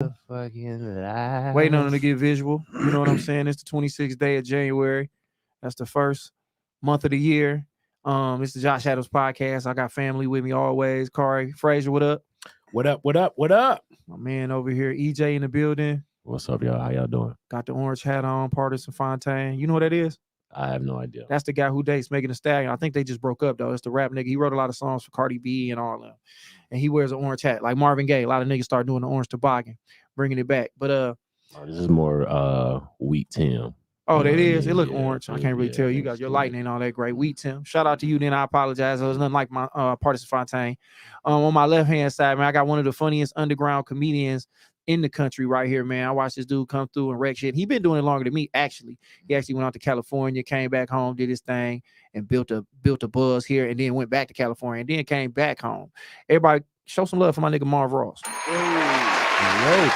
Fucking Waiting on them to life. get visual. You know what I'm saying? It's the 26th day of January. That's the first month of the year. It's the Josh Adams podcast. I got family with me always. Corey Frazier, what up? What up? What up? What up? My man over here, EJ in the building. What's up, y'all? How y'all doing? Got the orange hat on, Partisan Fontaine. You know what that is? I have no idea. That's the guy who dates Megan Thee Stallion. I think they just broke up though. It's the rap nigga. He wrote a lot of songs for Cardi B and all of them. And he wears an orange hat like Marvin Gaye. A lot of niggas start doing the orange toboggan, bringing it back. But Oh, this is more Wheat Tim. oh, You know that what I is. It mean? look Yeah, orange. I yeah, can't really yeah, tell. I You think got it's your good. lighting ain't all that great. Wheat Tim. Shout out to you. Then I apologize. It was nothing like my Partisan Fontaine. On my left hand side, man, I got one of the funniest underground comedians in the country right here, man. I watched this dude come through and wreck shit. He been doing it longer than me, actually. He actually went out to California, came back home, did his thing, and built a buzz here, and then went back to California, and then came back home. Everybody, show some love for my nigga Marv Ross. Yo.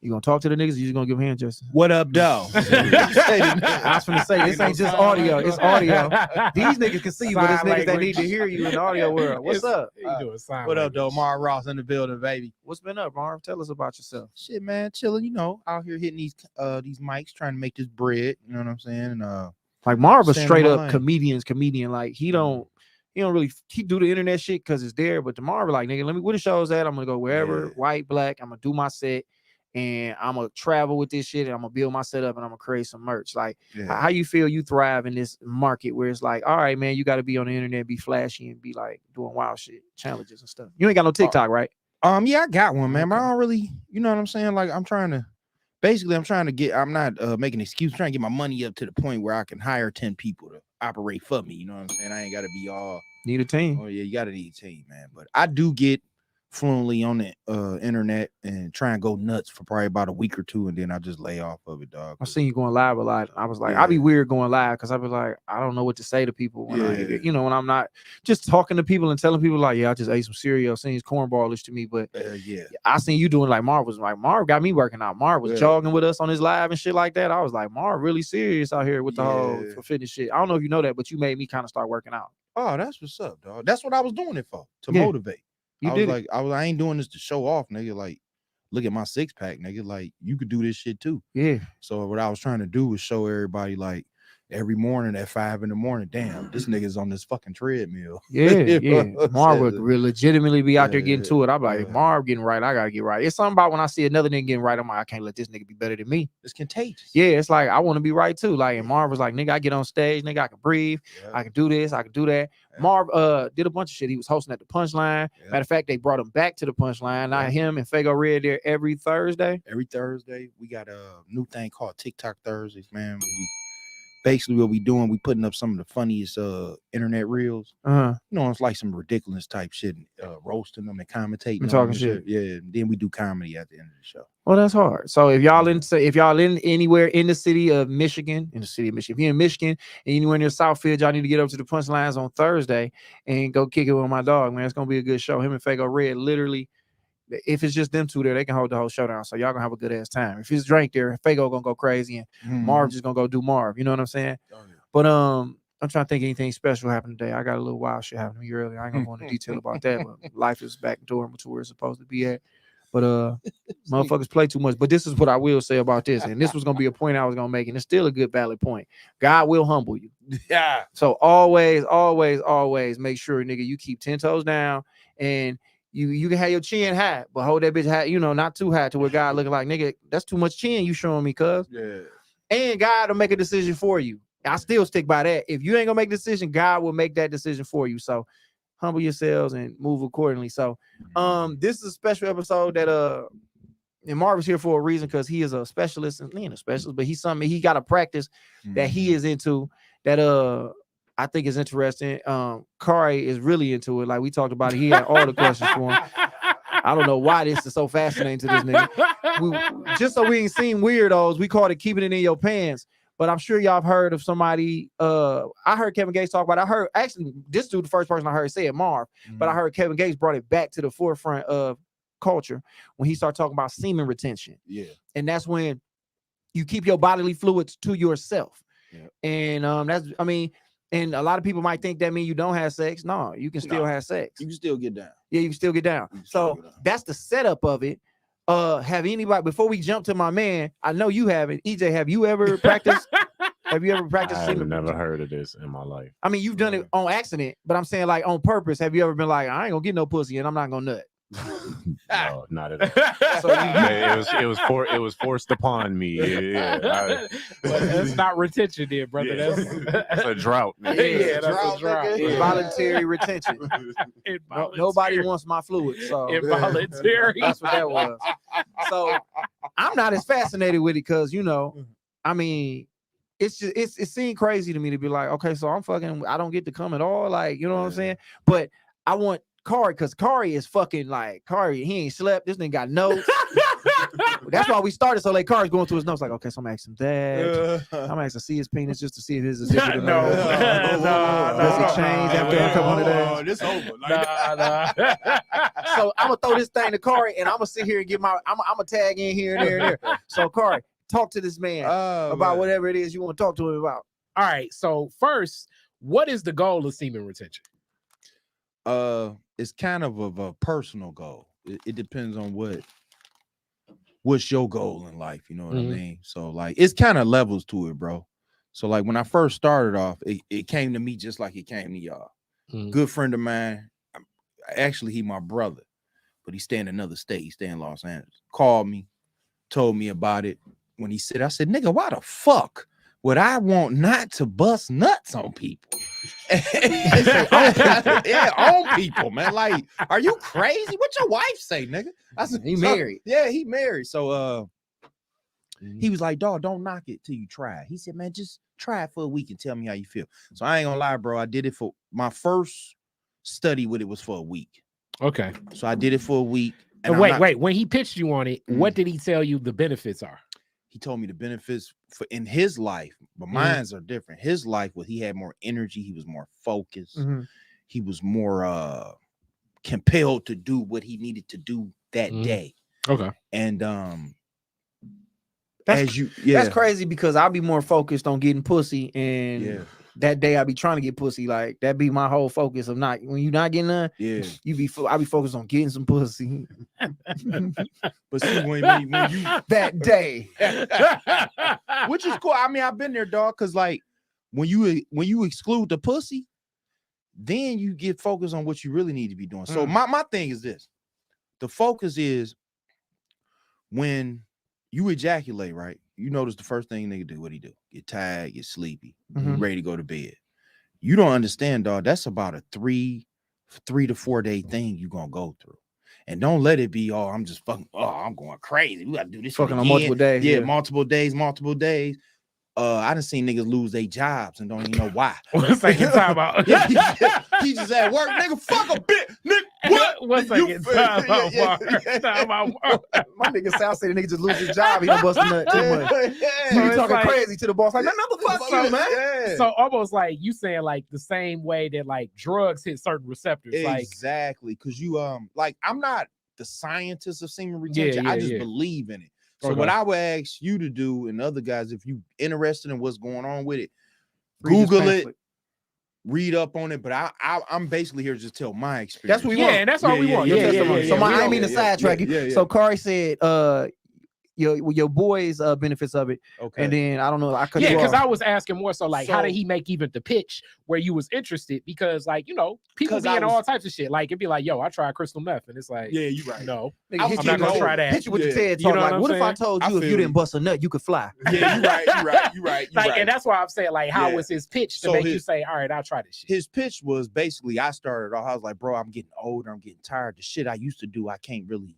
You gonna talk to the niggas? Or you just gonna give a hand, Justin? What up, though? I was gonna say this ain't just audio; it's audio. These niggas can see, but it's Sign niggas that language. need to hear you in the audio world. What's up? You doing sign What up, though? language. Marv Ross in the building, baby. What's been up, Marv? Tell us about yourself. Shit, man, chilling. You know, out here hitting these mics, trying to make this bread. You know what I'm saying? And Like Marv, a Staying in straight my up lane. comedian. Like he don't really he do the internet shit because it's there. But the Marv, like nigga, let me where the show's at. I'm gonna go wherever, Yeah. white, black. I'm gonna do my set, and I'm gonna travel with this shit, and I'm gonna build my setup, and I'm gonna create some merch. Like yeah. how you feel you thrive in this market where it's like, all right, man, you got to be on the internet, be flashy, and be like doing wild shit, challenges and stuff. You ain't got no TikTok, right? Yeah, I got one, man, but I Okay. don't really, you know what I'm saying? Like, I'm trying to get, I'm not making an excuse, trying to get my money up to the point where I can hire 10 people to operate for me. You know what I'm saying? I ain't got to be all, Need a team. oh yeah, you got to need a team, man. But I do get fluently on the internet and try and go nuts for probably about a week or two, and then I just lay off of it, dog. I seen you going live a lot. I was like, I'd be Yeah. weird going live because I'd be like, I don't know what to say to people when Yeah. when I'm not just talking to people and telling people like, yeah, I just ate some cereal. Seems cornballish to me, but Yeah. I seen you doing like Marv was like Marv got me working out. Marv was Yeah. jogging with us on his live and shit like that. I was like, Marv really serious out here with the whole Yeah. for fitness shit. I don't know if you know that, but you made me kind of start working out. Oh, that's what's up, dog. That's what I was doing it for, to Yeah. motivate. You I did was it. like, I ain't doing this to show off, nigga. Like, look at my six pack, nigga. Like, you could do this shit too. Yeah. So what I was trying to do was show everybody, like, every morning at 5 a.m, damn, this nigga's on this fucking treadmill. Yeah, You know yeah. what I'm Marv saying? would legitimately be out there Yeah, getting to it. I'm like, if yeah. Marv getting right, I gotta get right. It's something about when I see another nigga getting right, I'm like, I can't let this nigga be better than me. It's contagious. Yeah, it's like I want to be right too. Like, and Marv was like, nigga, I get on stage, nigga, I can breathe, Yeah. I can do this, I can do that. Yeah. Marv did a bunch of shit. He was hosting at the Punchline. Yeah. Matter of fact, they brought him back to the Punchline. Now Yeah. him and Fago Red there every Thursday. Every Thursday, we got a new thing called TikTok Thursdays, man. Basically, what we doing, we putting up some of the funniest internet reels. Uh-huh. You know, it's like some ridiculous type shit, roasting them and commentating. And on talking them shit. Yeah, and then we do comedy at the end of the show. Well, that's hard. So if y'all in anywhere in the city of Michigan, if you're in Michigan and anywhere near Southfield, y'all need to get up to the Punchlines on Thursday and go kick it with my dog, man. It's gonna be a good show. Him and Fago Red, literally, if it's just them two there, they can hold the whole show down. So y'all gonna have a good ass time. If it's Drake there, Fago gonna go crazy and Marv just gonna go do Marv. You know what I'm saying? Oh, yeah. But I'm trying to think anything special happened today. I got a little wild shit happened to me earlier. I ain't gonna go into detail about that, but life is back to where it's supposed to be at. But motherfuckers play too much. But this is what I will say about this, and this was gonna be a point I was gonna make, and it's still a good valid point. God will humble you. Yeah. So always make sure, nigga, you keep 10 toes down, and you can have your chin high, but hold that bitch high, not too high to where God looking like, nigga, that's too much chin you showing me, cuz. Yeah. And God will make a decision for you. I still stick by that. If you ain't gonna make a decision, God will make that decision for you. So humble yourselves and move accordingly. So this is a special episode that and Marv is here for a reason, because he is a specialist, and he ain't a specialist, but he's something he got a practice that he is into that I think is interesting. Kari is really into it. Like we talked about it. He had all the questions for him. I don't know why this is so fascinating to this nigga. Just so we ain't seen weirdos, we called it keeping it in your pants. But I'm sure y'all have heard of somebody. I heard Kevin Gates talk about it. Actually, this dude, the first person I heard say it, Marv. But I heard Kevin Gates brought it back to the forefront of culture when he started talking about semen retention. Yeah. And that's when you keep your bodily fluids to yourself. Yeah. And and a lot of people might think that means you don't have sex. No, you can still have sex. You can still get down. Yeah, you can still get down. You can still So get down. that's the setup of it. Have anybody, before we jump to my man, I know you haven't. EJ, have you ever practiced? Have you ever practiced? I've never heard of this in my life. I mean, you've done it on accident, but I'm saying like on purpose. Have you ever been like, I ain't gonna get no pussy and I'm not gonna nut? No, not at all. So it was forced upon me. Yeah, that's not retention, there, brother. Yeah. That's a drought. Man. Yeah, that's a drought. Involuntary retention. Nobody wants my fluid, so involuntary. That's what that was. So I'm not as fascinated with it because I mean, it's just it seemed crazy to me to be like, okay, so I don't get to come at all, like what I'm saying. But I want Kari, because Kari is fucking like Kari. He ain't slept. This nigga got notes. That's why we started so late. Kari's going through his notes like, okay, so I'm asking that. I'm asking to see his penis just to see if his is zipper. No. Does it change after a couple of days? This over. So I'm gonna throw this thing to Kari, and I'm gonna sit here and get I'm gonna tag in here and there and there. So Kari, talk to this man about whatever it is you want to talk to him about. All right. So first, what is the goal of semen retention? It's kind of a personal goal. It depends on what's your goal in life. You know what I mean? So like, it's kind of levels to it, bro. So like when I first started off, it came to me just like it came to y'all. Good friend of mine. Actually, he my brother, but he stay in another state. He stay in Los Angeles. Called me, told me about it. When he said, I said, nigga, why the fuck would I want not to bust nuts on people? Yeah, on people, man. Like, are you crazy? What your wife say, nigga? I said, he married. Yeah, he married. So he was like, dog, don't knock it till you try it. He said, man, just try it for a week and tell me how you feel. So I ain't gonna lie, bro. I did it for my first study with it was for a week. Okay. So I did it for a week. And wait. When he pitched you on it, what did he tell you the benefits are? He told me the benefits for in his life, but mine's are different. His life was he had more energy, he was more focused, he was more compelled to do what he needed to do that day. Okay. And that's crazy because I'll be more focused on getting pussy, and that day I'll be trying to get pussy. Like that be my whole focus of not when you're not getting none. Yeah, I'll be focused on getting some pussy. But see, when you that day, which is cool. I mean, I've been there, dog. Cause like when you exclude the pussy, then you get focused on what you really need to be doing. So my thing is this: the focus is when you ejaculate, right? You notice the first thing nigga do, what he do? Get tired, get sleepy, ready to go to bed. You don't understand, dog. That's about a 3 to 4 day thing you gonna go through. And don't let it be, I'm just fucking, I'm going crazy. We gotta do this fucking on multiple days. Yeah, multiple days. I done seen niggas lose their jobs and don't even know why. What's that time about? He just at work, nigga. Fuck a bit, nigga. What? What's that time about? My nigga South say the nigga just lose his job. He done bust a nut too much. So he talking crazy to the boss, like, man, motherfucker, man. Yeah. So almost like you saying like the same way that like drugs hit certain receptors. Exactly, because you like I'm not the scientist of semen retention. I just believe in it. So what I would ask you to do and other guys, if you interested in what's going on with it, Google it, read up on it. But I'm basically here to just tell my experience. That's what we want. And that's all we want. So I ain't mean to sidetrack you. So Kari said, your boys benefits of it. Okay. And then I don't know. Because I was asking more so like how did he make even the pitch where you was interested? Because like people be in all types of shit. Like it'd be like, yo, I tried crystal meth, and it's like, yeah, you right. No, I'm not gonna try that. Hit you with the TED talk. Like, what if I told you if you didn't bust a nut, you could fly? Yeah, you right. Like, and that's why I'm saying like, how was his pitch to make you say, all right, I'll try this shit? His pitch was basically, I started off, I was like, bro, I'm getting older, I'm getting tired. The shit I used to do, I can't really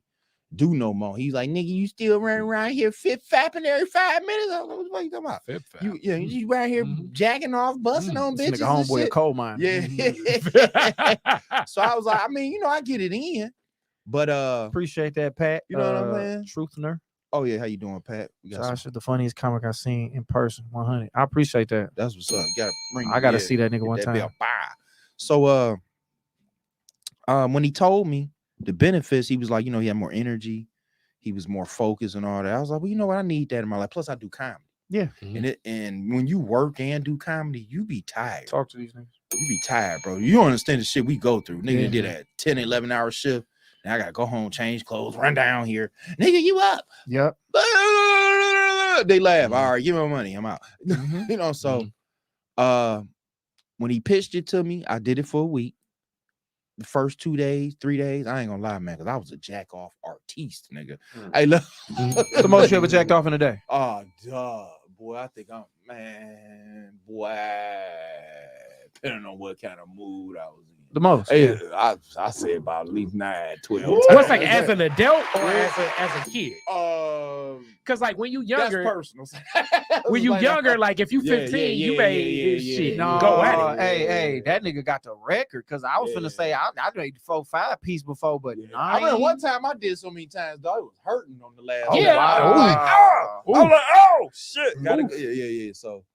do no more. He's like, nigga, you still running around here fapping every 5 minutes? What you talking about? You right here jacking off, busting on bitches. Nigga homeboy a coal mine. Yeah. So I was like, I mean, I get it in, but appreciate that, Pat. You know what I'm saying? Truthner. Oh yeah, how you doing, Pat? Josh is the funniest comic I've seen in person. 100. I appreciate that. That's what's up. I gotta see that nigga one time. So when he told me the benefits, he was like, he had more energy, he was more focused and all that. I was like, well, you know what? I need that in my life. Plus, I do comedy. Yeah. And when you work and do comedy, you be tired. Talk to these niggas. You be tired, bro. You don't understand the shit we go through. Nigga did a 10, 11 hour shift. And I gotta go home, change clothes, run down here. Nigga, you up? Yep. They laugh. All right, give me my money. I'm out. You know, so when he pitched it to me, I did it for a week. The first 2 days, 3 days, I ain't gonna lie, man, because I was a jack off artiste, nigga. Hey, look, the most you ever jacked off in a day? Oh, duh, boy, I think boy, depending on what kind of mood I was in. The most. Hey, I say about at least 9, 12. What's like as an adult or as a kid? Because like when you younger, that's personal. when you younger, like if you 15, you made shit No, go at it. Hey, that nigga got the record. Because I was finna say I made 4-5 piece before, but I remember one time I did so many times, though, it was hurting on the last. Yeah. Wow. Wow. I'm like, oh shit. Yeah. So,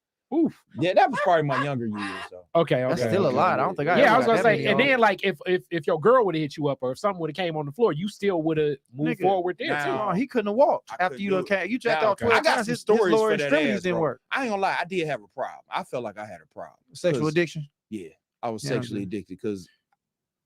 yeah, that was probably my younger years. So, Okay. That's still a lot. I don't think I. Yeah, I ever was got gonna that say, many and on. then like if your girl would have hit you up or if something would have came on the floor, you still would have moved forward there too. No, he couldn't have walked I after couldn't you do done it. came. You jacked Nah, off okay. 12 I got times. some His stories lower for that extremities ass, didn't bro. work. I ain't gonna lie, I did have a problem. I felt like I had a problem. Sexual 'Cause- addiction. Yeah, I was Yeah, sexually addicted because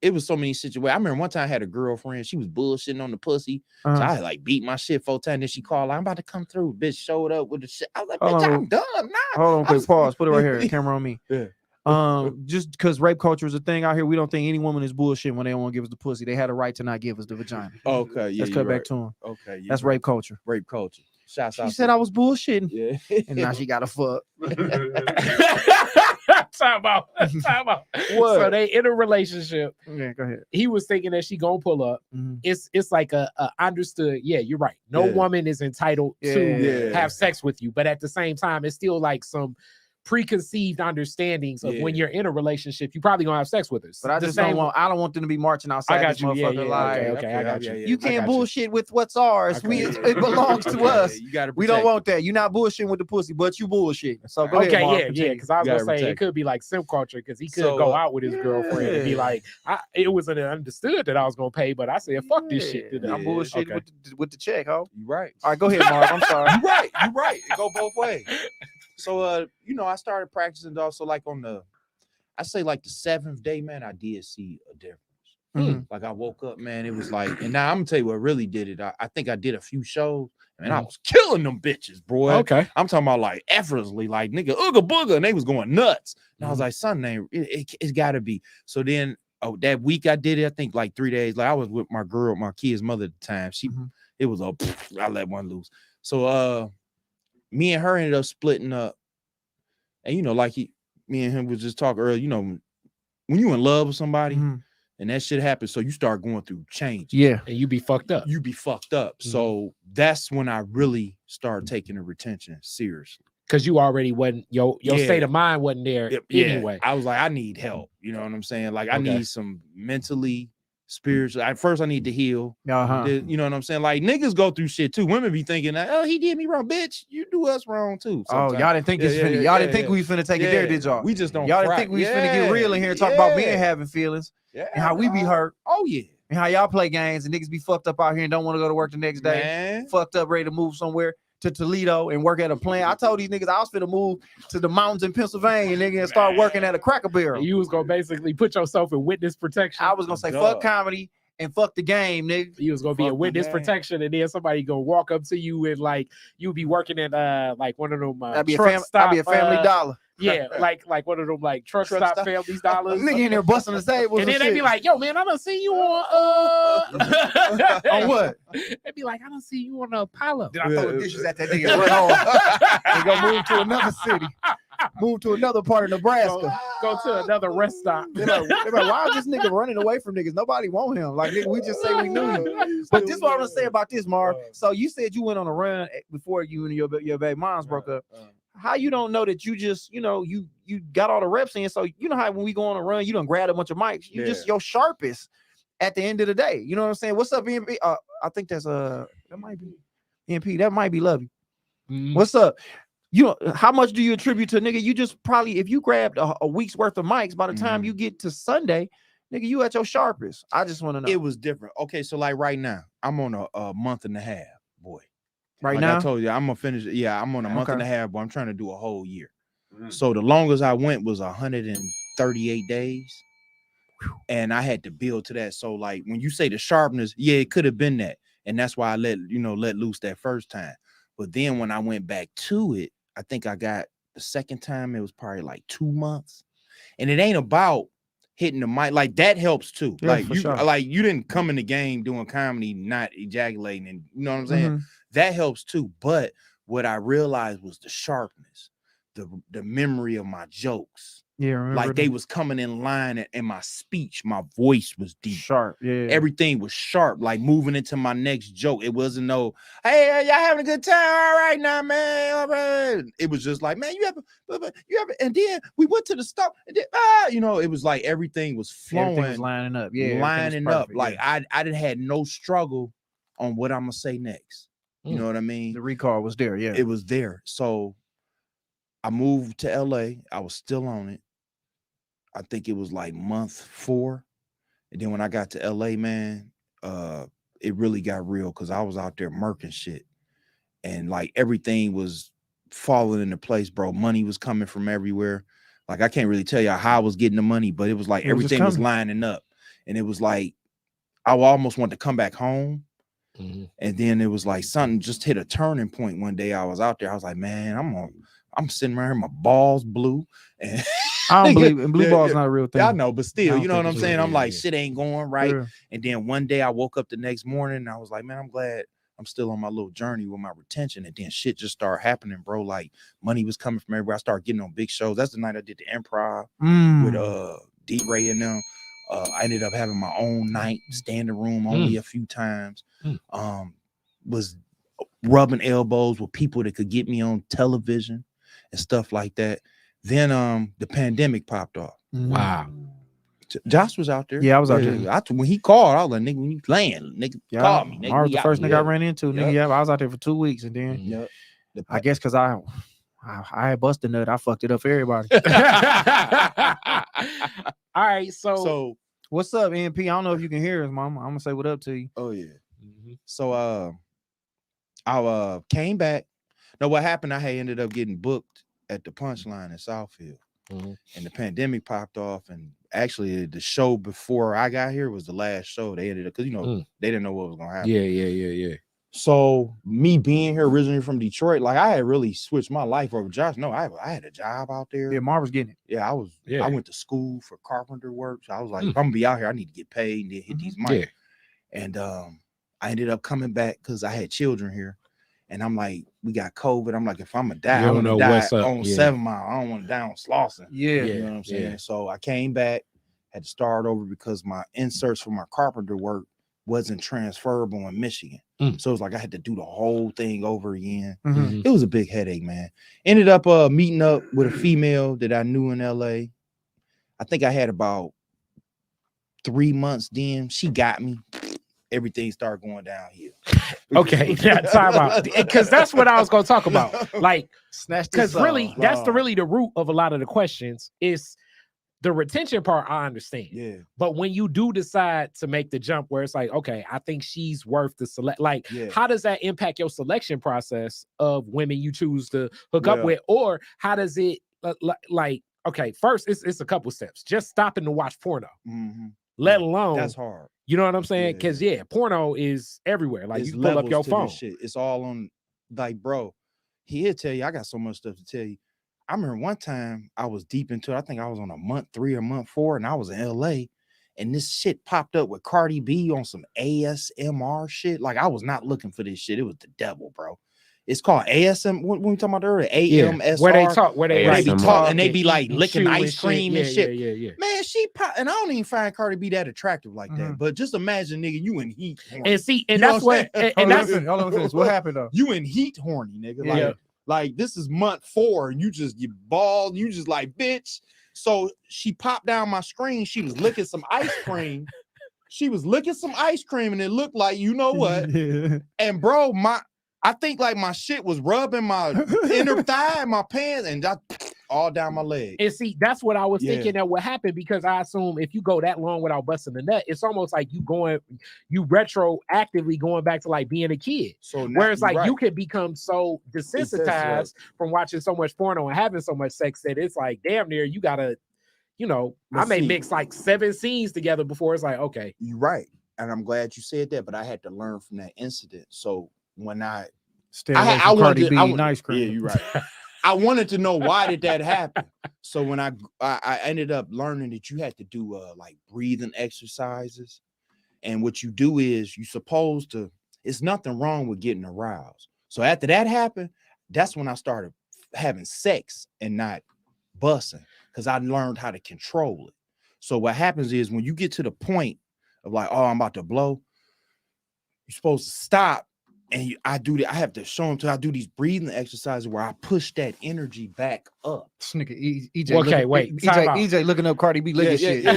it was so many situations. I remember one time I had a girlfriend. She was bullshitting on the pussy. So I had like beat my shit 4 times. Then she called, like, I'm about to come through. Bitch showed up with the shit. I was like, Hold bitch, on. I'm done now. Hold on, quick pause. Put it right here. Camera on me. Yeah. Just because rape culture is a thing out here, we don't think any woman is bullshit when they don't want to give us the pussy. They had a right to not give us the vagina. Okay, yeah. Let's cut back to him. Okay, yeah. That's rape culture. Rape culture. Shouts out. She said I was bullshitting, Yeah. and now she got a fuck. Time out. What? So they in a relationship. Yeah, go ahead. He was thinking that she gonna pull up. Mhm. It's like a understood. Yeah, you're right. No Yeah. woman is entitled to Yeah. have sex with you, but at the same time, it's still like some preconceived understandings of when Yeah. you're in a relationship, you probably gonna have sex with her. But I The just same- don't want. I don't want them to be marching outside I got this you. Yeah, motherfucker yeah, like. okay, I got you. You I can't got you. bullshit with what's ours. Okay. It belongs to us. You gotta We don't protect want that. You're not bullshitting with the pussy, but you bullshit. So go Okay, ahead, Mark, yeah. continue. Because I was You gonna gotta say it protect could be like simp culture because he could So, go out with his girlfriend and be yeah. like, it wasn't understood that I was gonna pay, but I said, fuck this shit today. I'm Yeah. bullshitting Okay. with the check, ho. You right. All right, go ahead, Mark. I'm sorry. You right. You right. It go both ways. So I started practicing dog. So like I say like the 7th day, man, I did see a difference. Mhm. Like I woke up, man. It was like, and now I'm gonna tell you what really did it. I think I did a few shows, and I was killing them bitches, boy. Okay. I'm talking about like effortlessly, like nigga, ooga booga, and they was going nuts. And I was like, son, it's gotta be. So then that week I did it, I think like 3 days. Like I was with my girl, my kid's mother at the time. It was I let one loose. So me and her ended up splitting up. And like me and him was just talking earlier, when you in love with somebody and that shit happens, so you start going through change. Yeah. And you be fucked up. You be fucked up. So that's when I really started taking the retention seriously. Because you already wasn't your state of mind wasn't there anyway. I was like, I need help. You know what I'm saying? Like I Okay. need some mentally, spiritual. First, I need to heal. Uh-huh. You know what I'm saying? Like niggas go through shit too. Women be thinking, oh, he did me wrong, bitch. You do us wrong too. Oh, sometimes. y'all didn't think this finna, y'all didn't think we was finna take it there, did y'all? We just don't. Y'all didn't crack. think we was finna get real in here and talk about men having feelings and how we be hurt. Oh yeah. And how y'all play games and niggas be fucked up out here and don't want to go to work the next day. Man. Fucked up, ready to move somewhere to Toledo and work at a plant. I told these niggas I was finna move to the mountains in Pennsylvania, nigga, and start working at a Cracker Barrel. You was gonna basically put yourself in witness protection. I was gonna say fuck comedy and fuck the game, nigga. You was gonna be a witness protection, and then somebody gonna walk up to you and like you be working at like one of them That'd be a truck stop, family dollar. Yeah, like one of them like truck stop families dollars. Nigga in there busting the tables. And then they be like, yo, man, I done see you on on what? They be like, I done see you on Apollo. Then I throw the dishes at that nigga and run off. And go move to another city. Move to another part of Nebraska. Go to another rest stop. They're like, why is this nigga running away from niggas? Nobody want him. Like, nigga, we just say we knew you. But this is what I'm gonna say about this, Marv. So you said you went on a run before you and your baby moms broke up. How you don't know that you just, you got all the reps in? So you know how when we go on a run, you don't grab a bunch of mics. You just your sharpest at the end of the day. You know what I'm saying? What's up, EMP? I think that's that might be EMP. That might be Lovey. What's up? How much do you attribute to nigga? You just probably, if you grabbed a week's worth of mics, by the time you get to Sunday, nigga, you at your sharpest. I just want to know. It was different. Okay, so like right now, I'm on a month and a half, boy. Right like now, I told you, I'm gonna finish. Yeah, I'm on a month and a half, but I'm trying to do a whole year. So the longest I went was 138 days. And I had to build to that. So like when you say the sharpness, yeah, it could have been that. And that's why I let loose that first time. But then when I went back to it, I think I got the second time, it was probably like 2 months. And it ain't about hitting the mic. Like that helps too. Yeah, like for you sure. like you didn't come in the game doing comedy, not ejaculating, and you know what I'm saying? Mhm. That helps too. But what I realized was the sharpness, the memory of my jokes. Yeah, remember Like they was coming in line, and my speech, my voice was deep. sharp. Yeah. Everything was sharp, like moving into my next joke. It wasn't no, hey, y'all having a good time? All right now, man. All right. It was just like, man, you have, and then we went to the stop, and then, it was like everything was flowing, Everything was lining up. Yeah, lining up. perfect, Like yeah. I didn't had no struggle on what I'm gonna say next. You know what I mean? The recall was there. Yeah, It was there. So I moved to LA. I was still on it. I think it was like month 4. And then when I got to LA, man, it really got real because I was out there murking shit. And like everything was falling into place, bro. Money was coming from everywhere. Like I can't really tell you how I was getting the money, but it was like everything was lining up. And it was like I almost wanted to come back home. And then it was like something just hit a turning point one day. I was out there. I was like, man, I'm sitting around here, my balls blue. And I don't believe in blue ball's not a real thing. I know, but still, you know what I'm saying? I'm like, yeah. shit ain't going right. Yeah. And then one day I woke up the next morning and I was like, man, I'm glad I'm still on my little journey with my retention. And then shit just started happening, bro. Like money was coming from everywhere. I started getting on big shows. That's the night I did the Improv with D-Ray and them. I ended up having my own night, standing room only a few times. Was rubbing elbows with people that could get me on television and stuff like that. Then the pandemic popped off. Wow. Josh was out there. Yeah, I was out there. When he called, I was like, nigga, when you land, nigga, call me. Nigga, I was the first nigga I ran into. Nigga, Yep. I was out there for 2 weeks, and then I guess because I had busted nut, I fucked it up for everybody. All right, so what's up, NP? I don't know if you can hear us, mama. I'm gonna say what up to you. Oh yeah. So I came back. No, what happened? I had ended up getting booked at the Punchline in Southfield. And the pandemic popped off, and actually the show before I got here was the last show. They ended up because they didn't know what was gonna happen. Yeah. So me being here originally from Detroit, like I had really switched my life over. Josh, no, I had a job out there. Yeah, Marv was getting it. Yeah, I went to school for carpenter work. So I was like, if I'm gonna be out here, I need to get paid and then hit these mics. Yeah. And I ended up coming back because I had children here. And I'm like, we got COVID. I'm like, if I'm gonna die, I want to die on 7 Mile. I don't want to die on Slauson. Yeah. You know what I'm saying? So I came back, had to start over because my inserts for my carpenter work wasn't transferable in Michigan. So it was like I had to do the whole thing over again. It was a big headache, man. Ended up meeting up with a female that I knew in LA. I think I had about 3 months then. She got me. Everything started going downhill. Okay, yeah, talk about because that's what I was gonna talk about. Like, because really, that's the root of a lot of the questions. Is the retention part, I understand. Yeah. But when you do decide to make the jump where it's like, okay, I think she's worth the select, like, how does that impact your selection process of women you choose to hook up with? Or how does it like, okay, first it's a couple steps. Just stopping to watch porno. Let alone that's hard. You know what I'm saying? Because porno is everywhere. Like, it's you pull up your phone. Shit. It's all on, like, bro. He'll tell you. I got so much stuff to tell you. I remember one time I was deep into it. I think I was on a month 3 or month 4, and I was in LA, and this shit popped up with Cardi B on some ASMR shit. Like, I was not looking for this shit. It was the devil, bro. It's called ASM. What we talking about earlier? AMSR. Where they talk, where they be talking, and they be like licking ice cream and shit. Yeah. Man, she pop, and I don't even find Cardi B that attractive like that. But just imagine, nigga, you in heat. Horny. And see, and that's what. And that's what happened though. You in heat horny, nigga. Like this is month 4, and you bald. You just like, bitch. So she popped down my screen. She was licking some ice cream. And it looked like, you know what? And bro, I think like my shit was rubbing my inner thigh, my pants, and all down my leg. And see, that's what I was thinking that would happen, because I assume if you go that long without busting the nut, it's almost like you retroactively going back to like being a kid. So whereas like you can become so desensitized from watching so much porno and having so much sex that it's like damn near you gotta you know, But I may see- mix like 7 scenes together before it's like, okay. You're right. And I'm glad you said that, but I had to learn from that incident. So when I Stay away from Cardi B and ice cream. Yeah, you're right. I wanted to know why did that happen. So when I ended up learning that you had to do like breathing exercises, and what you do is you supposed to. It's nothing wrong with getting aroused. So after that happened, that's when I started having sex and not busting, because I learned how to control it. So what happens is when you get to the point of like, oh, I'm about to blow, you're supposed to stop. And I do that. I have to show them I do these breathing exercises where I push that energy back up. This nigga EJ. Okay, wait. Time out. EJ looking up Cardi B licking shit. I'm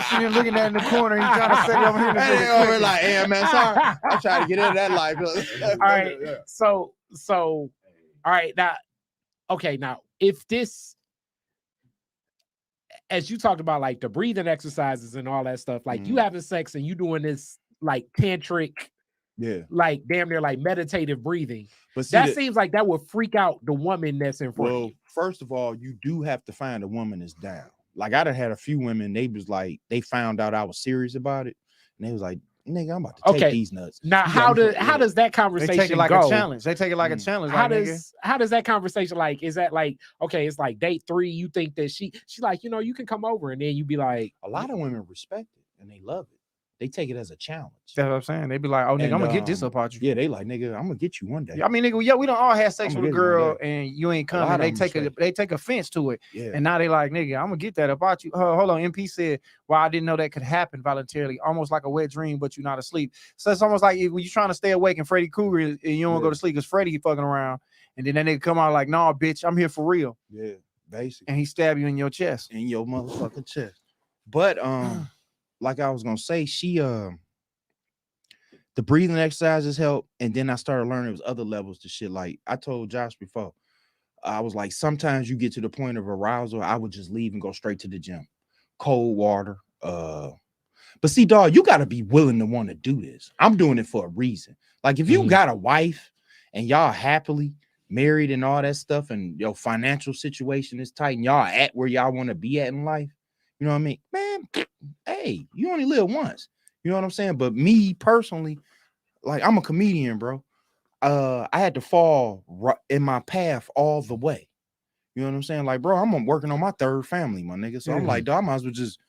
sitting here looking at in the corner. He's trying to set it over here. And they over like, hey man, sorry. I'm trying to get into that life. All right. So all right. Now, okay. Now, if this, as you talked about, like the breathing exercises and all that stuff, like you having sex and you doing this like tantric, like damn near like meditative breathing, but see, that seems like that would freak out the woman that's in front of you. First of all, you do have to find a woman that's down. Like I done had a few women, they was like, they found out I was serious about it, and they was like, nigga, I'm about to take these nuts. Now, how does that conversation they take it like go? a challenge? They take it like a challenge. How does that conversation, like, is that like, okay, it's like date 3, you think that she like, you know, you can come over, and then you be like, a lot of women respect it and they love it. They take it as a challenge. That's what I'm saying. They be like, oh, nigga, I'm gonna get this up out you. Yeah, they like, nigga, I'm gonna get you one day. I mean, nigga, yeah, we don't all have sex with a girl and you ain't coming. They take offense to it. Yeah. And now they like, nigga, I'm gonna get that about you. Hold on. MP said, well, I didn't know that could happen voluntarily, almost like a wet dream, but you're not asleep. So it's almost like when you're trying to stay awake and Freddy Krueger and you don't go to sleep because Freddy fucking around. And then that nigga come out like, nah, bitch, I'm here for real. Yeah, basically. And he stab you in your chest. In your motherfucking chest. But like I was gonna say, the breathing exercises help, and then I started learning there was other levels to shit. Like I told Josh before, I was like, sometimes you get to the point of arousal, I would just leave and go straight to the gym. Cold water. But see, dog, you gotta be willing to want to do this. I'm doing it for a reason. Like if you got a wife and y'all happily married and all that stuff, and your financial situation is tight, and y'all at where y'all want to be at in life, you know what I mean? Man, hey, you only live once. You know what I'm saying? But me personally, like I'm a comedian, bro. I had to fall in my path all the way. You know what I'm saying? Like, bro, I'm working on my 3rd family, my nigga. So I'm like, dog, I might as well just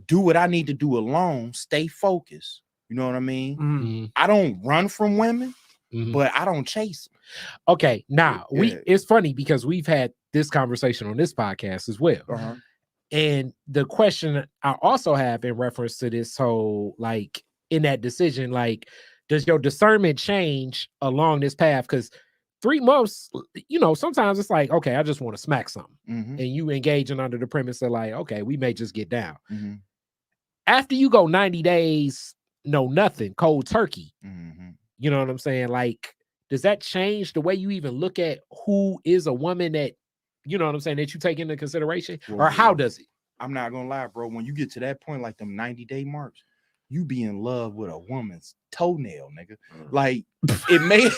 do what I need to do alone, stay focused. You know what I mean? I don't run from women, but I don't chase them. Okay, now it's funny because we've had this conversation on this podcast as well. And the question I also have in reference to this whole, like, in that decision, like, does your discernment change along this path? Because 3 months, you know, sometimes it's like, okay, I just want to smack something. And you engaging under the premise of like, okay, we may just get down. After you go 90 days, no nothing, cold turkey. You know what I'm saying? Like, does that change the way you even look at who is a woman that, you know what I'm saying, that you take into consideration? Or how does it? I'm not gonna lie, bro. When you get to that point, like them 90-day marks, you be in love with a woman's toenail, nigga. Like it made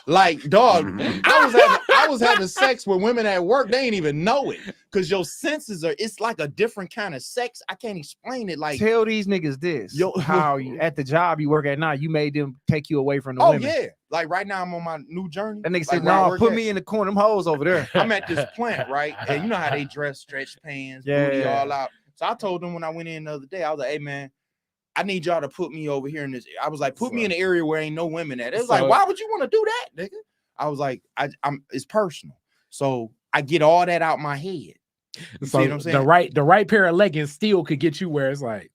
like dog. I was having sex with women at work. They ain't even know it because your senses are. It's like a different kind of sex. I can't explain it. Like tell these niggas this. How you, at the job you work at now, you made them take you away from the women. Yeah. Like right now, I'm on my new journey. That nigga said, "No, put me in the corner. Them hoes over there." I'm at this plant, right? And you know how they dress, stretch pants, booty all out. So I told them when I went in the other day, I was like, "Hey man, I need y'all to put me over here in this." I was like, "Put me in the area where ain't no women at." It was like, "Why would you want to do that, nigga?" I was like, "I'm it's personal." So I get all that out my head. You see what I'm saying? The right pair of leggings still could get you where it's like,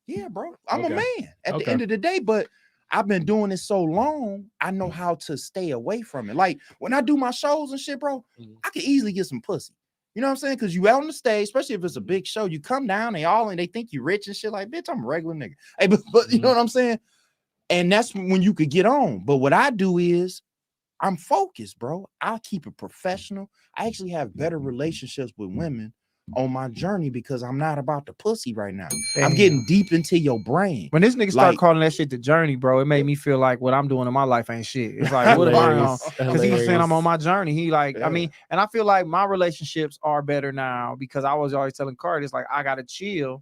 yeah, bro, I'm a man at the end of the day, but I've been doing it so long, I know how to stay away from it. Like when I do my shows and shit, bro, I can easily get some pussy. You know what I'm saying? Because you out on the stage, especially if it's a big show, you come down, they think you rich and shit. Like, bitch, I'm a regular nigga. Hey, but you know what I'm saying? And that's when you could get on. But what I do is I'm focused, bro. I'll keep it professional. I actually have better relationships with women on my journey because I'm not about the pussy right now. I'm getting deep into your brain. When this nigga start calling that shit the journey, bro, it made me feel like what I'm doing in my life ain't shit. It's like, what am I on? Because he's saying I'm on my journey. He like, I mean, and I feel like my relationships are better now because I was always telling Carter, it's like I gotta chill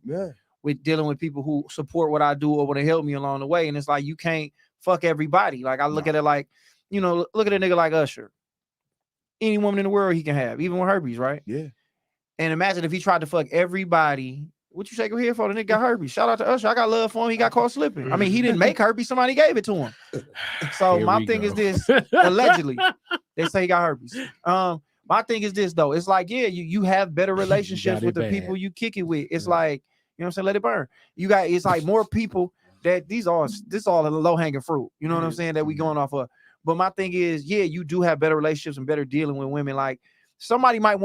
with dealing with people who support what I do or want to help me along the way. And it's like you can't fuck everybody. Like I look at it like, you know, look at a nigga like Usher. Any woman in the world he can have, even with herpes, right? Yeah. And imagine if he tried to fuck everybody. What you shake your head for? The nigga got herpes. Shout out to Usher. I got love for him. He got caught slipping. I mean, he didn't make herpes. Somebody gave it to him. So my thing is this. Allegedly, they say he got herpes. My thing is this though. It's like, yeah, you have better relationships with the people you kick it with. It's like, you know what I'm saying? Let it burn. You got, it's like more people that this all a low hanging fruit. You know what I'm saying? That we going off of. But my thing is, yeah, you do have better relationships and better dealing with women. Like somebody might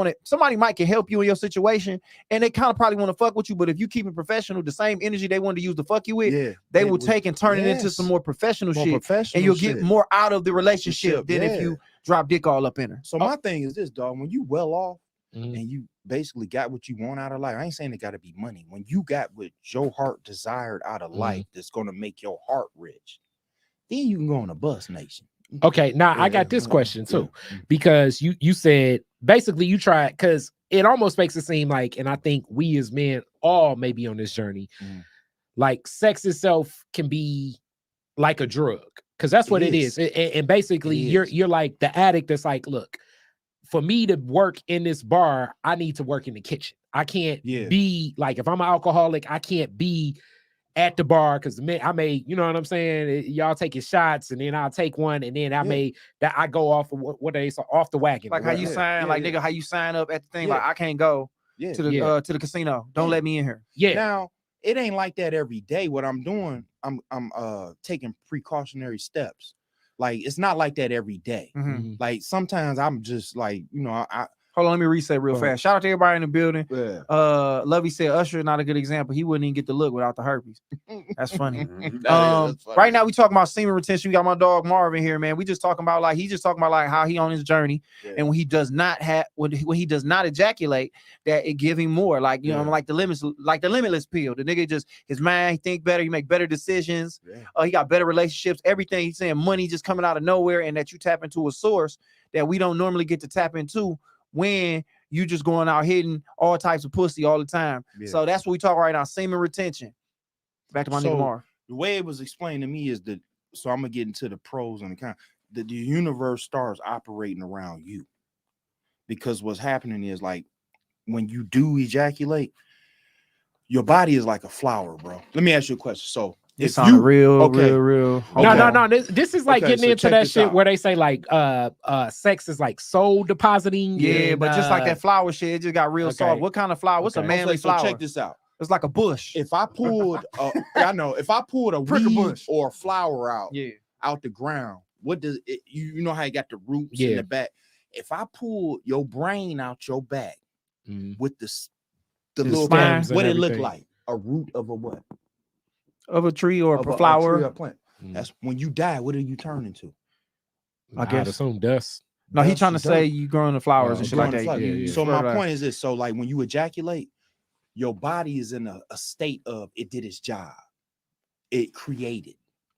can help you in your situation, and they kind of probably want to fuck with you. But if you keep it professional, the same energy they wanted to use to fuck you with, they will take and turn it into some more professional shit, and you'll get more out of the relationship than if you drop dick all up in her. So my thing is this, dog. When you well off and you basically got what you want out of life, I ain't saying it got to be money. When you got what your heart desired out of life, that's gonna make your heart rich, then you can go on a bus nation. Okay, now I got this question too, because you said basically you tried, because it almost makes it seem like, and I think we as men all may be on this journey, like sex itself can be like a drug, because that's what it is. And basically you're like the addict that's like, look, for me to work in this bar, I need to work in the kitchen. I can't be like, if I'm an alcoholic, I can't be at the bar because I may, you know what I'm saying? Y'all taking shots and then I'll take one and then I go off of what they say, off the wagon. Like how you sign, nigga, how you sign up at the thing, like I can't go to the casino. Don't let me in here. Yeah. Now it ain't like that every day. What I'm doing, I'm taking precautionary steps. Like it's not like that every day. Like sometimes I'm just like, you know, hold on, let me reset real fast. Shout out to everybody in the building. Lovey said Usher not a good example. He wouldn't even get the look without the herpes. That's funny. That's funny. Right now we talking about semen retention. We got my dog Marvin here, man. We just talking about like he's just talking about like how he on his journey, and when he does not have when he does not ejaculate, that it give him more. Like you know, like the limitless pill. The nigga just his mind, he think better, he make better decisions. He got better relationships. Everything he's saying, money just coming out of nowhere, and that you tap into a source that we don't normally get to tap into when you just going out hitting all types of pussy all the time. So that's what we talk right now, semen retention. Back to my nigga Marv. The way it was explained to me is that, so I'm gonna get into the pros and the cons. The universe starts operating around you, because what's happening is like when you do ejaculate, your body is like a flower, bro. Let me ask you a question. So it's on real. No. This is like getting into that shit where they say like sex is like soul depositing. Yeah, but just like that flower shit, it just got real soft. What kind of flower? What's a manly flower? So check this out. It's like a bush. If I pulled, if I pulled a weed or a flower out the ground, what does it? You know how you got the roots in the back. If I pull your brain out your back with the little thing, what it look like? A root of a what? Of a tree or a flower, a tree or a plant. That's when you die. What do you turn into? I guess assume dust. No, he's trying to say you growing the flowers and shit like that. So my point is this: so like when you ejaculate, your body is in a state of it did its job. It created.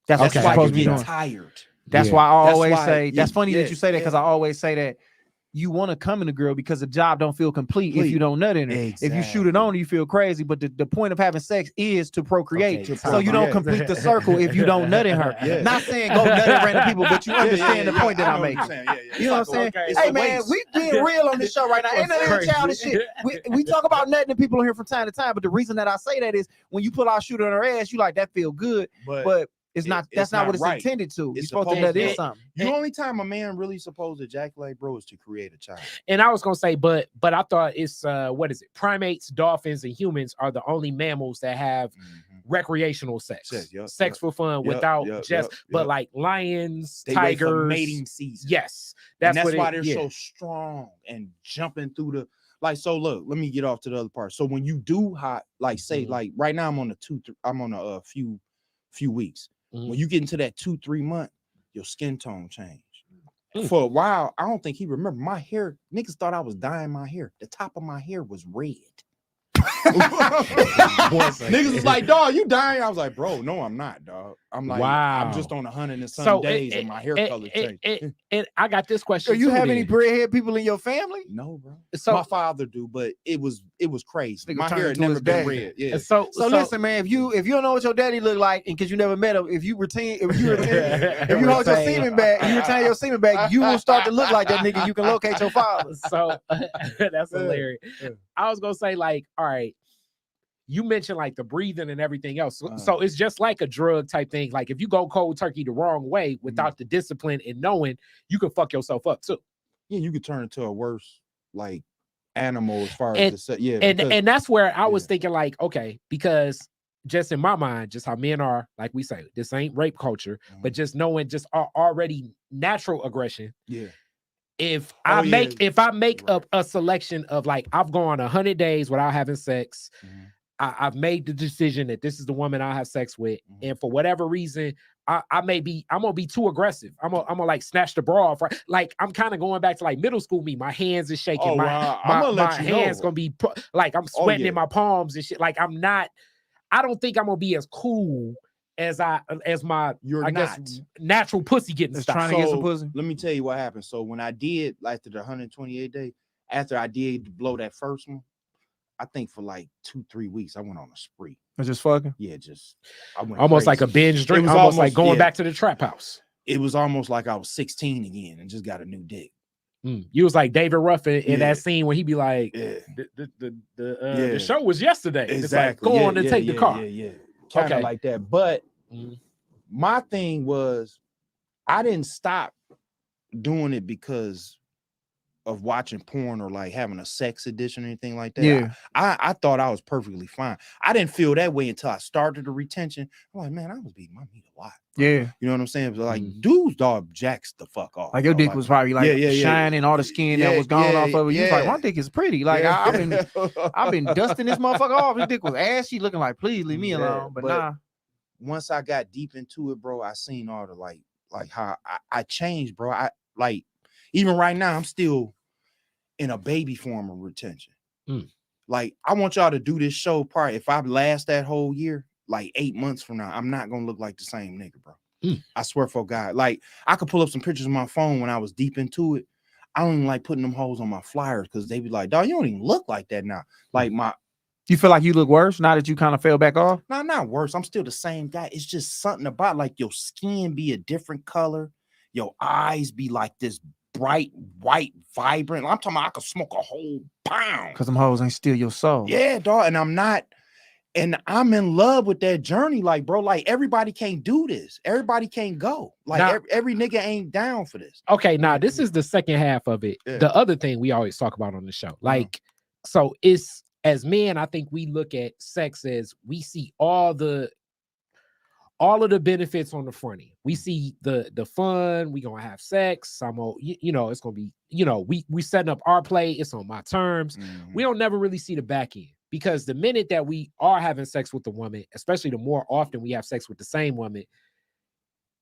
That's why you get tired. That's why I always say. That's funny that you say that, because I always say that you want to come in a girl because the job don't feel complete if you don't nut in her. Exactly. If you shoot it on, you feel crazy. But the point of having sex is to procreate. So you don't complete the circle if you don't nut in her. Not saying go nut in random people, but you understand the point that I'm making. You know what I'm saying? Hey man, we being real on this show right now. Ain't nothing childish shit. We talk about nutting in people here from time to time, but the reason that I say that is when you pull out shooter on her ass, you like that feel good, but it's not. That's not what it's intended to. You're supposed to nut in something. The only time a man really supposed to ejaculate, bro, is to create a child. And I was gonna say, but I thought it's what is it? Primates, dolphins, and humans are the only mammals that have recreational sex. Sex for fun without but like lions, tigers, wait for mating season. Yes, that's why they're so strong and jumping through the. Like, so look, let me get off to the other part. So when you do like say like right now I'm on a few weeks. When you get into that 2-3 month, your skin tone change. For a while, I don't think he remembered my hair. Niggas thought I was dyeing my hair. The top of my hair was red. Niggas was like, dog, you dying? I was like, bro, no, I'm not, dog. I'm like, wow. I'm just on 100 and some days and my hair color changed. And I got this question. Do you too, have then. any redhead people in your family? No, bro. So my father do, but it was crazy. Nigga My turned hair had into never his been daddy. red. Yeah. so listen, man, if you don't know what your daddy look like, and because you never met him, if you hold your semen back, you retain your semen back, you will start to look like that nigga. You can locate your father. So that's hilarious. I was gonna say, like, all right, you mentioned like the breathing and everything else. So it's just like a drug type thing. Like if you go cold turkey the wrong way without the discipline and knowing, you can fuck yourself up too. Yeah, you could turn into a worse like animal as far as and that's where I was thinking, like, okay, because just in my mind, just how men are, like we say, this ain't rape culture, but just knowing just already natural aggression. Yeah. If I make a selection of like I've gone 100 days without having sex, I've made the decision that this is the woman I have sex with, and for whatever reason, I'm gonna be too aggressive. I'm gonna like snatch the bra off. Right? Like I'm kind of going back to like middle school me. My hands is shaking. My hands gonna be like I'm sweating in my palms and shit. Like I don't think I'm gonna be as cool as my natural pussy getting stuck. Trying to get some pussy. Let me tell you what happened. So when I did like the 128 day, after I did blow that first one, I think for like 2-3 weeks, I went on a spree. I just fucking. Yeah, I went almost crazy. like a binge drink. It was almost like going back to the trap house. It was almost like I was 16 again and just got a new dick. You was like David Ruffin in that scene when he be like, the show was yesterday. Exactly. It's like, go on and take the car. Kind of like that. But my thing was, I didn't stop doing it because of watching porn or like having a sex addiction or anything like that. Yeah. I thought I was perfectly fine. I didn't feel that way until I started the retention. I'm like, man, I was beating my meat a lot. Bro. Yeah. You know what I'm saying? But like, dude's dog jacks the fuck off. Like your dick was probably like shining, all the skin that was gone off of it. You was like, my dick is pretty. Like I've been dusting this motherfucker off. His dick was ashy, looking like, please leave me alone. But nah. Once I got deep into it, bro, I seen all the like how I changed, bro. I like even right now, I'm still in a baby form of retention. Like I want y'all to do this show part. If I last that whole year, like 8 months from now, I'm not gonna look like the same nigga, bro. I swear for God. Like I could pull up some pictures on my phone when I was deep into it. I don't even like putting them hoes on my flyers because they be like, dog, you don't even look like that now. Like you feel like you look worse now that you kind of fell back off? No, not worse. I'm still the same guy. It's just something about like your skin be a different color, your eyes be like this bright, white, vibrant. I'm talking about I could smoke a whole pound. Because them hoes ain't steal your soul. Yeah, dog. And I'm not, and I'm in love with that journey. Like, bro, like everybody can't do this. Everybody can't go. Like now, every nigga ain't down for this. Okay, now this is the second half of it. Yeah. The other thing we always talk about on the show. Like, so it's as men, I think we look at sex as we see all of the benefits on the front end. We see the fun, we gonna have sex. It's gonna be, we setting up our play, it's on my terms. We don't never really see the back end because the minute that we are having sex with the woman, especially the more often we have sex with the same woman,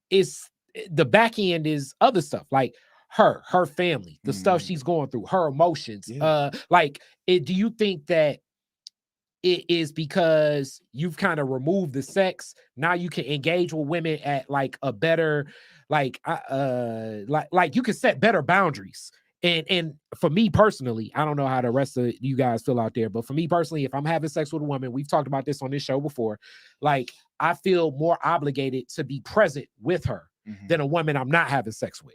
is the back end is other stuff like her family, the stuff she's going through, her emotions. Do you think that it is because you've kind of removed the sex, now you can engage with women at like a better, like you can set better boundaries? And for me personally, I don't know how the rest of you guys feel out there, but for me personally, if I'm having sex with a woman, we've talked about this on this show before, like I feel more obligated to be present with her than a woman I'm not having sex with.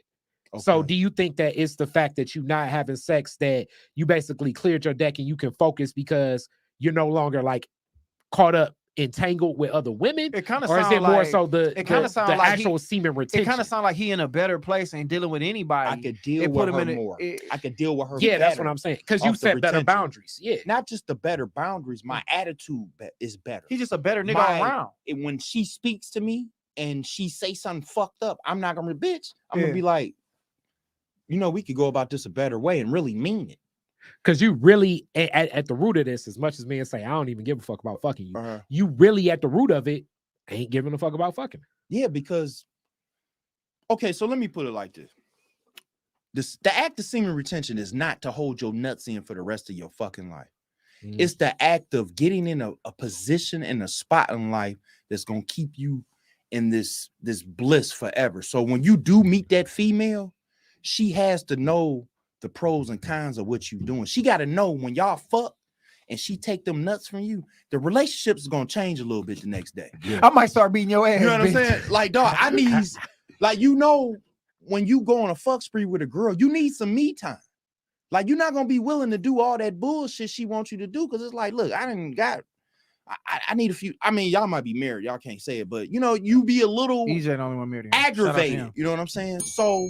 Okay. So do you think that it's the fact that you're not having sex that you basically cleared your deck and you can focus because you're no longer like caught up, entangled with other women? It kind of or sounds is it more like, so the actual semen retention? It kind of sounds like he in a better place and dealing with anybody. I could deal with her more. I could deal with her. Yeah, that's what I'm saying. Because you set better boundaries. Yeah, not just the better boundaries. My attitude is better. He's just a better nigga all around. When she speaks to me and she say something fucked up, I'm not gonna be bitch. I'm gonna be like, we could go about this a better way and really mean it. Because you really, at the root of this, as much as men say, I don't even give a fuck about fucking you, you really at the root of it ain't giving a fuck about fucking. Yeah, because, okay, so let me put it like this. The act of semen retention is not to hold your nuts in for the rest of your fucking life. It's the act of getting in a position and a spot in life that's gonna keep you in this bliss forever. So when you do meet that female, she has to know the pros and cons of what you're doing. She got to know when y'all fuck and she take them nuts from you, the relationship is gonna change a little bit the next day. Yeah. I might start beating your ass. You know what I'm saying? Like, dog, I need, like, you know, when you go on a fuck spree with a girl, you need some me time. Like, you're not gonna be willing to do all that bullshit she wants you to do, because it's like, look, I need a few. I mean, y'all might be married, y'all can't say it, but you know, you be a little EJ the only one married. Aggravated. You know what I'm saying? So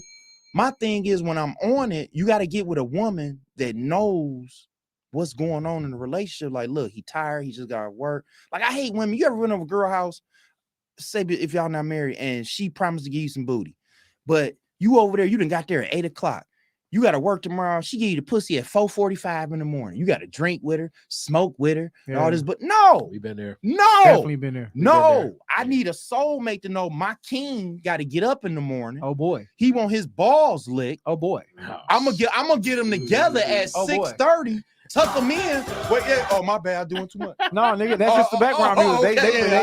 my thing is, when I'm on it, you got to get with a woman that knows what's going on in the relationship. Like, look, he tired, he just got to work. Like, I hate women. You ever run over a girl house, say if y'all not married, and she promised to give you some booty, but you over there, you done got there at 8 o'clock. You got to work tomorrow. She give you the pussy at 4:45 in the morning. You got to drink with her, smoke with her, and all this. But no, we've been there. No, definitely been there. No, I need a soulmate to know my king got to get up in the morning. Oh boy, he want his balls licked. Oh boy, I'm gonna get them together at 6:30. Tuck them in. Wait, yeah. Oh, my bad. I'm doing too much. No, nigga, that's just the background music.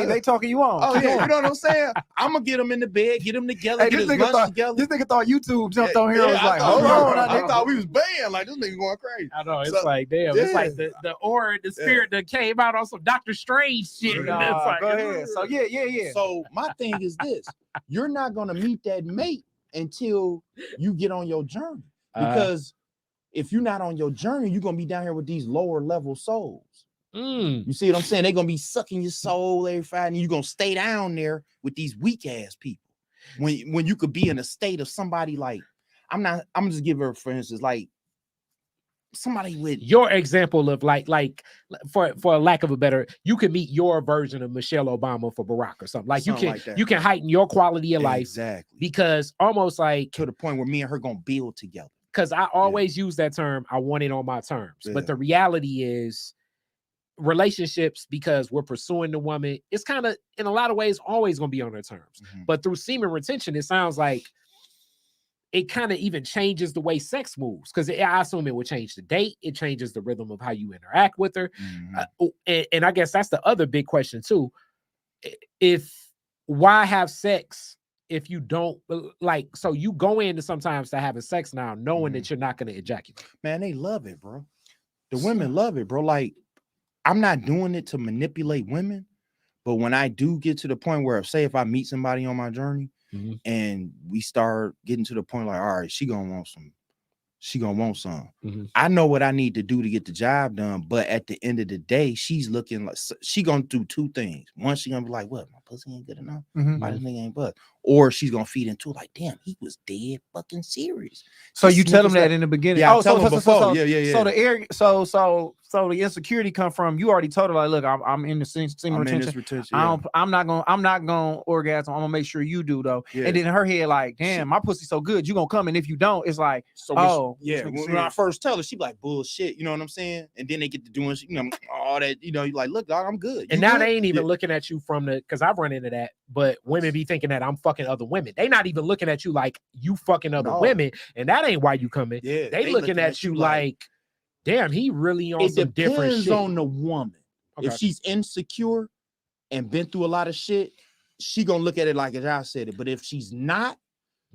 They talking you on. Oh, yeah. You know what I'm saying? I'm going to get them in the bed, get them together, get his lunch together. This nigga thought YouTube jumped on here. I was like, hold on. I thought we was banned. Like, this nigga going crazy. I know. It's like, damn. It's like the aura, the spirit that came out on some Dr. Strange shit. Go ahead. So, yeah. So, my thing is this. You're not going to meet that mate until you get on your journey. Because if you're not on your journey, you're going to be down here with these lower level souls. You see what I'm saying? They're going to be sucking your soul every Friday, and you're going to stay down there with these weak ass people. When you could be in a state of somebody like, I'm just give her, for instance, like somebody with your example of like for a lack of a better, you can meet your version of Michelle Obama for Barack or something. Like you can heighten your quality of life. Exactly. Because almost like to the point where me and her going to build together. Because I always use that term, I want it on my terms. But the reality is relationships, because we're pursuing the woman, it's kind of, in a lot of ways, always going to be on their terms. But through semen retention, it sounds like it kind of even changes the way sex moves. Because I assume it would change the date. It changes the rhythm of how you interact with her. And I guess that's the other big question too. Why have sex if you don't like, so you go into sometimes to having sex now knowing that you're not going to ejaculate? Man, they love it, bro. The women love it, bro. Like, I'm not doing it to manipulate women, but when I do get to the point where, say, if I meet somebody on my journey and we start getting to the point like, all right, she gonna want some. I know what I need to do to get the job done, but at the end of the day, she's looking like she gonna do two things. One, she gonna be like, "What? My pussy ain't good enough. Why this nigga ain't bud?" Or she's gonna feed into it like, "Damn, he was dead fucking serious." So you tell them that in the beginning. Yeah, tell them before. Yeah. So the air, so the insecurity come from you already told her like, look, I'm in the semen retention. I'm not gonna orgasm. I'm gonna make sure you do though. And then in her head like, damn, my pussy's so good, you gonna come, and if you don't, it's like, when I first tell her, she be like, bullshit, you know what I'm saying? And then they get to doing, all that, you're like, look, dog, I'm good. And now they ain't even looking at you from because I've run into that, but women be thinking that I'm fucking other women. They not even looking at you like you fucking other women, and that ain't why you coming. Yeah, they looking at you like, damn, he really on some different shit. It depends on the woman. Okay. If she's insecure and been through a lot of shit, she gonna look at it like as I said it. But if she's not,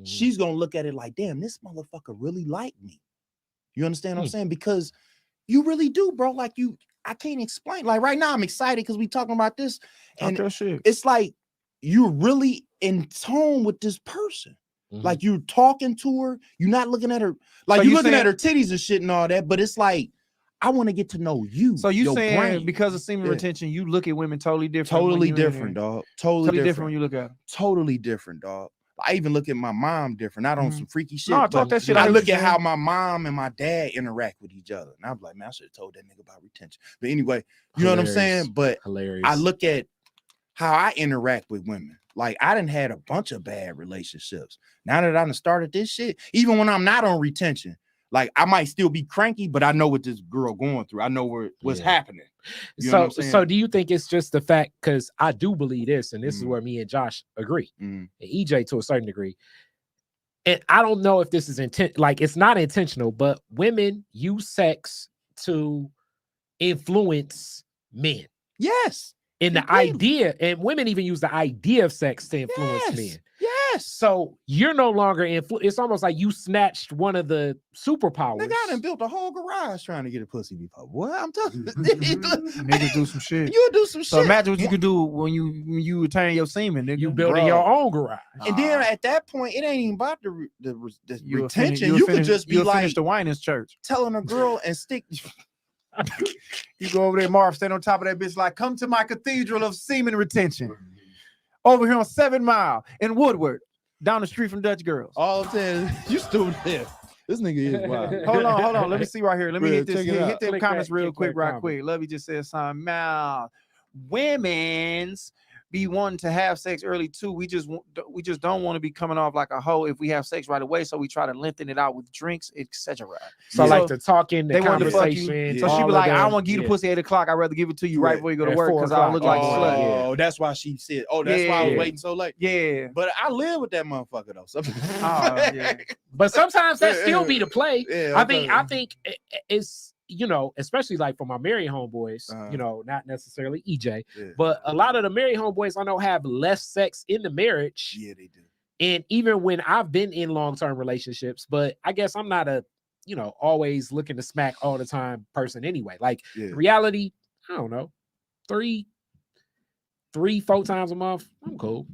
she's gonna look at it like, damn, this motherfucker really like me. You understand what I'm saying? Because you really do, bro. Like I can't explain. Like right now, I'm excited because we talking about this, and it's like you're really in tone with this person. Like you're talking to her, you're not looking at her like you're looking at her titties and shit and all that, but it's like, I want to get to know you. So you saying brain. Because of semen retention, you look at women totally different. Totally different, dog. Totally different when you look at them. Totally different, dog. I even look at my mom different, not on some freaky shit. No, I talk that shit. I look at how my mom and my dad interact with each other. And I'm like, man, I should have told that nigga about retention. But anyway, you know what I'm saying? But I look at how I interact with women. Like, I done had a bunch of bad relationships. Now that I done started this shit, even when I'm not on retention, like, I might still be cranky, but I know what this girl going through. I know what's happening. You know what I'm saying? So do you think it's just the fact, because I do believe this, and this is where me and Josh agree, and EJ to a certain degree, and I don't know if this is like, it's not intentional, but women use sex to influence men. Yes. And the idea, and women even use the idea of sex to influence men. Yes. So you're no longer it's almost like you snatched one of the superpowers. Nigga, I done built a whole garage trying to get a pussy before. What I'm talking Niggas do some shit. You'll do some shit. So imagine what you can do when you return your semen, nigga. You building your own garage. And then at that point, it ain't even about the retention. You could just be like finish the Winans church. telling a girl and stick. You go over there, Marv, stand on top of that bitch like, come to my cathedral of semen retention. Over here on 7 Mile in Woodward, down the street from Dutch Girls. All I'm saying, you stupid. This nigga is wild. Hold on. Let me see right here. Let me hit this. Hit them Click comments that, real click quick, that right comment. quick. Lovey just said something. Mal, women's be wanting to have sex early too. We just don't want to be coming off like a hoe if we have sex right away. So we try to lengthen it out with drinks, etc. So like the talking, the they want to fuck you. conversation. So she be like, I don't want to give you the pussy at 8 o'clock. I'd rather give it to you right before you go to work because I look like a slut. Oh, that's why she said. Oh, that's why I was waiting so late. Yeah, but I live with that motherfucker though. So. But sometimes that still be the play. Yeah, I think it's, you know, especially like for my married homeboys, you know, not necessarily EJ, but a lot of the married homeboys I know have less sex in the marriage. Yeah, they do. And even when I've been in long-term relationships, but I guess I'm not a, you know, always looking to smack all the time person anyway. Like reality, I don't know, 3-4 times a month, I'm cool.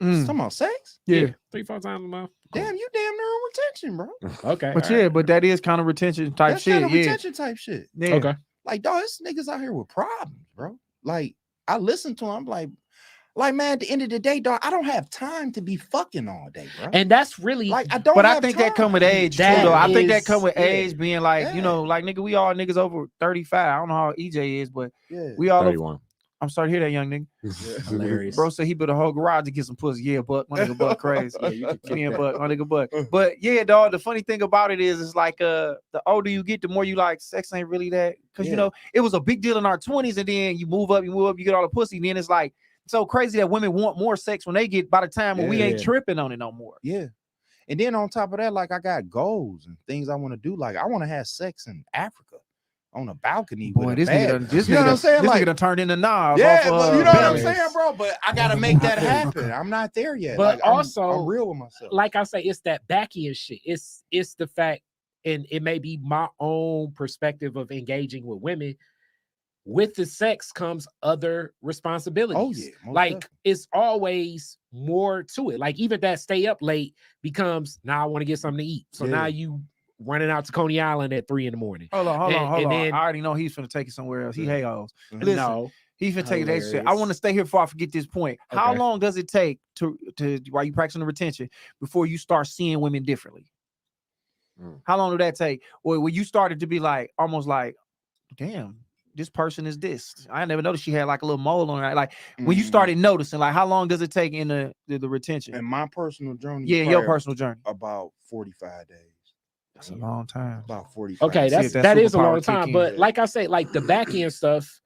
Talking about sex? Yeah. 3-4 times a month. Cool. Damn, you damn near on retention, bro. Okay. But but that is kind of retention type That's shit. kind of retention type shit. Yeah. Okay. Like, dog, this niggas out here with problems, bro. Like, I listen to him, like, man, at the end of the day, dog, I don't have time to be fucking all day, bro. And that's really like, I don't. But have I think time. that come with age too, though. I think that come with age, being like, Yeah. you know, like nigga, we all niggas over 35. I don't know how EJ is, but we all 31. I'm sorry to hear that, young nigga. Hilarious. Bro said he built a whole garage to get some pussy. Yeah, but my nigga butt crazy. Yeah, you can me and butt, my nigga butt. But yeah, dog, the funny thing about it is like the older you get, the more you like sex ain't really that. Cause you know, it was a big deal in our 20s, and then you move up, you get all the pussy, and then it's like so crazy that women want more sex when they get by the time when we ain't tripping on it no more. Yeah. And then on top of that, like I got goals and things I want to do. Like I want to have sex in Africa. On a balcony. Boy, this nigga, you know what I'm saying? This like, nigga done turned into Nas. Yeah, off, you know what I'm Paris. saying, bro? But I gotta make that happen. I'm not there yet. But like, also, I'm real with myself. Like I say, it's that back end shit. It's the fact, and it may be my own perspective of engaging with women. With the sex comes other responsibilities. Oh yeah, like definitely. It's always more to it. Like even that stay up late becomes now I want to get something to eat. So now you running out to Coney Island at 3 a.m. Hold on. Then, I already know he's finna take it somewhere else. He hey hoes. Listen, no, he's finna take that shit. I want to stay here before I forget this point. Okay. How long does it take to while you practicing the retention before you start seeing women differently? How long did that take? Or when you started to be like almost like, damn, this person is this. I never noticed she had like a little mole on her. Like when you started noticing, like how long does it take in the retention? In my personal journey, your personal journey, about 45 days. That's a long time. About 45. Okay, that is a long time. But like I say, like the back end stuff,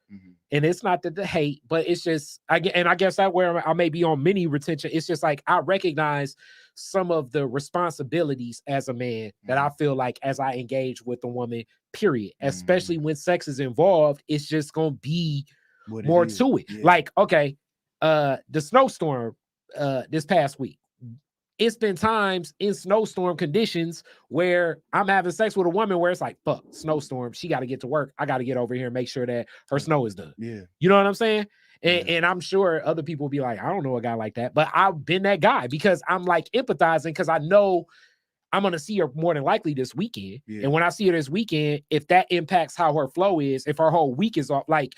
and it's not the hate, but it's just I guess that where I may be on mini retention. It's just like I recognize some of the responsibilities as a man that I feel like as I engage with a woman, period. Especially when sex is involved, it's just gonna be more to it. Yeah. Like, okay, the snowstorm this past week. It's been times in snowstorm conditions where I'm having sex with a woman where it's like, fuck, snowstorm. She got to get to work. I got to get over here and make sure that her snow is done. Yeah. You know what I'm saying? And I'm sure other people will be like, I don't know a guy like that. But I've been that guy because I'm like empathizing because I know I'm going to see her more than likely this weekend. Yeah. And when I see her this weekend, if that impacts how her flow is, if her whole week is off, like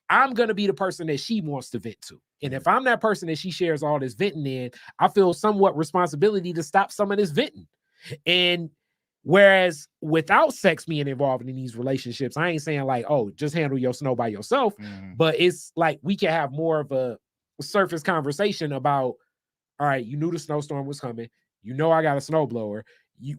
I'm going to be the person that she wants to vent to. And if I'm that person that she shares all this venting in, I feel somewhat responsibility to stop some of this venting. And whereas without sex being involved in these relationships, I ain't saying like, oh, just handle your snow by yourself. But it's like we can have more of a surface conversation about, all right, you knew the snowstorm was coming. You know, I got a snowblower.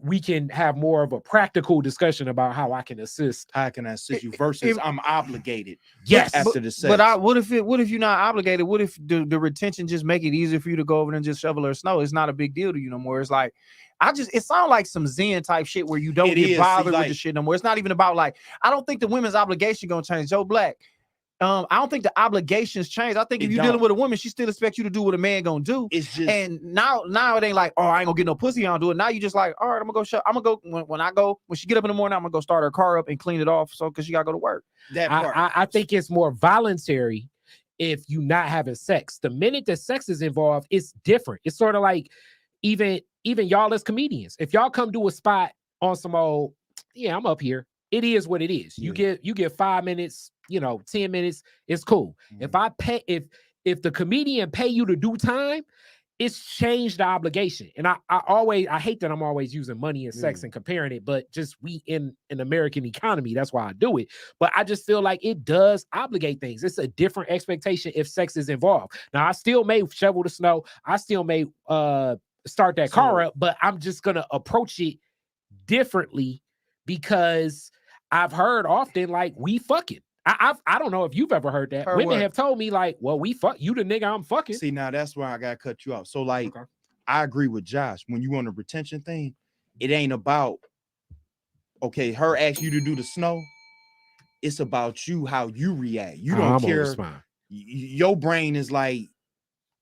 We can have more of a practical discussion about how I can assist. How can I assist you versus I'm obligated. Yes. After the sex. But what if you're not obligated? What if the retention just make it easier for you to go over and just shovel her snow? It's not a big deal to you no more. It's like it sounds like some Zen type shit where you don't get bothered with the shit no more. It's not even about like, I don't think the women's obligation gonna change. Joe Black. I don't think the obligations change. I think if you're dealing with a woman, she still expects you to do what a man gonna do. It's just, and now it ain't like, oh, I ain't gonna get no pussy, I don't do it. Now you just like, all right, I'm gonna go when she get up in the morning, I'm gonna go start her car up and clean it off, so because she gotta go to work. That part. I think it's more voluntary if you not having sex. The minute that sex is involved, it's different. It's sort of like even y'all as comedians, if y'all come do a spot on some old, I'm up here. It is what it is. You get 5 minutes, 10 minutes, it's cool. If I pay, if the comedian pay you to do time, it's changed the obligation. And I hate that I'm always using money and sex and comparing it, but just we in an American economy, that's why I do it. But I just feel like it does obligate things. It's a different expectation if sex is involved. Now I still may shovel the snow, I still may start that car up, but I'm just gonna approach it differently because I've heard often like we fucking. I don't know if you've ever heard that. Women have told me like, well, we fuck you, the nigga I'm fucking. See, now that's where I gotta cut you off. So like, I agree with Josh. When you on a retention thing, it ain't about her ask you to do the snow. It's about you, how you react. You don't care. Your brain is like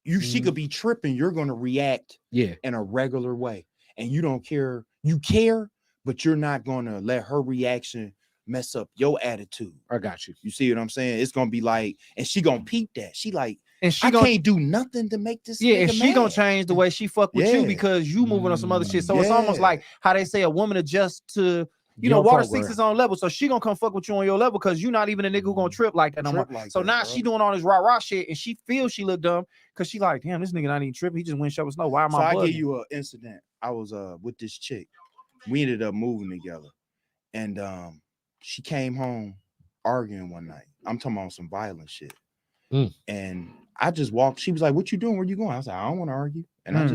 she could be tripping. You're gonna react in a regular way, and you don't care. You care, but you're not gonna let her reaction mess up your attitude. I got you. You see what I'm saying? It's gonna be like, and she gonna peep that. She like, and she can't do nothing to make this. Yeah, and she gonna change the way she fuck with you because you moving on some other shit. So it's almost like how they say a woman adjusts to, water seeks its own level. So she gonna come fuck with you on your level because you're not even a nigga who gonna trip like that no more. So now she doing all this rah shit and she feels she look dumb because she like, damn, this nigga not even tripping. He just went shovel snow. Why am I? So I give you an incident. I was with this chick. We ended up moving together, and she came home arguing one night. I'm talking about some violent shit. And I just walked. She was like, "What you doing? Where you going?" I was like, "I don't want to argue." And I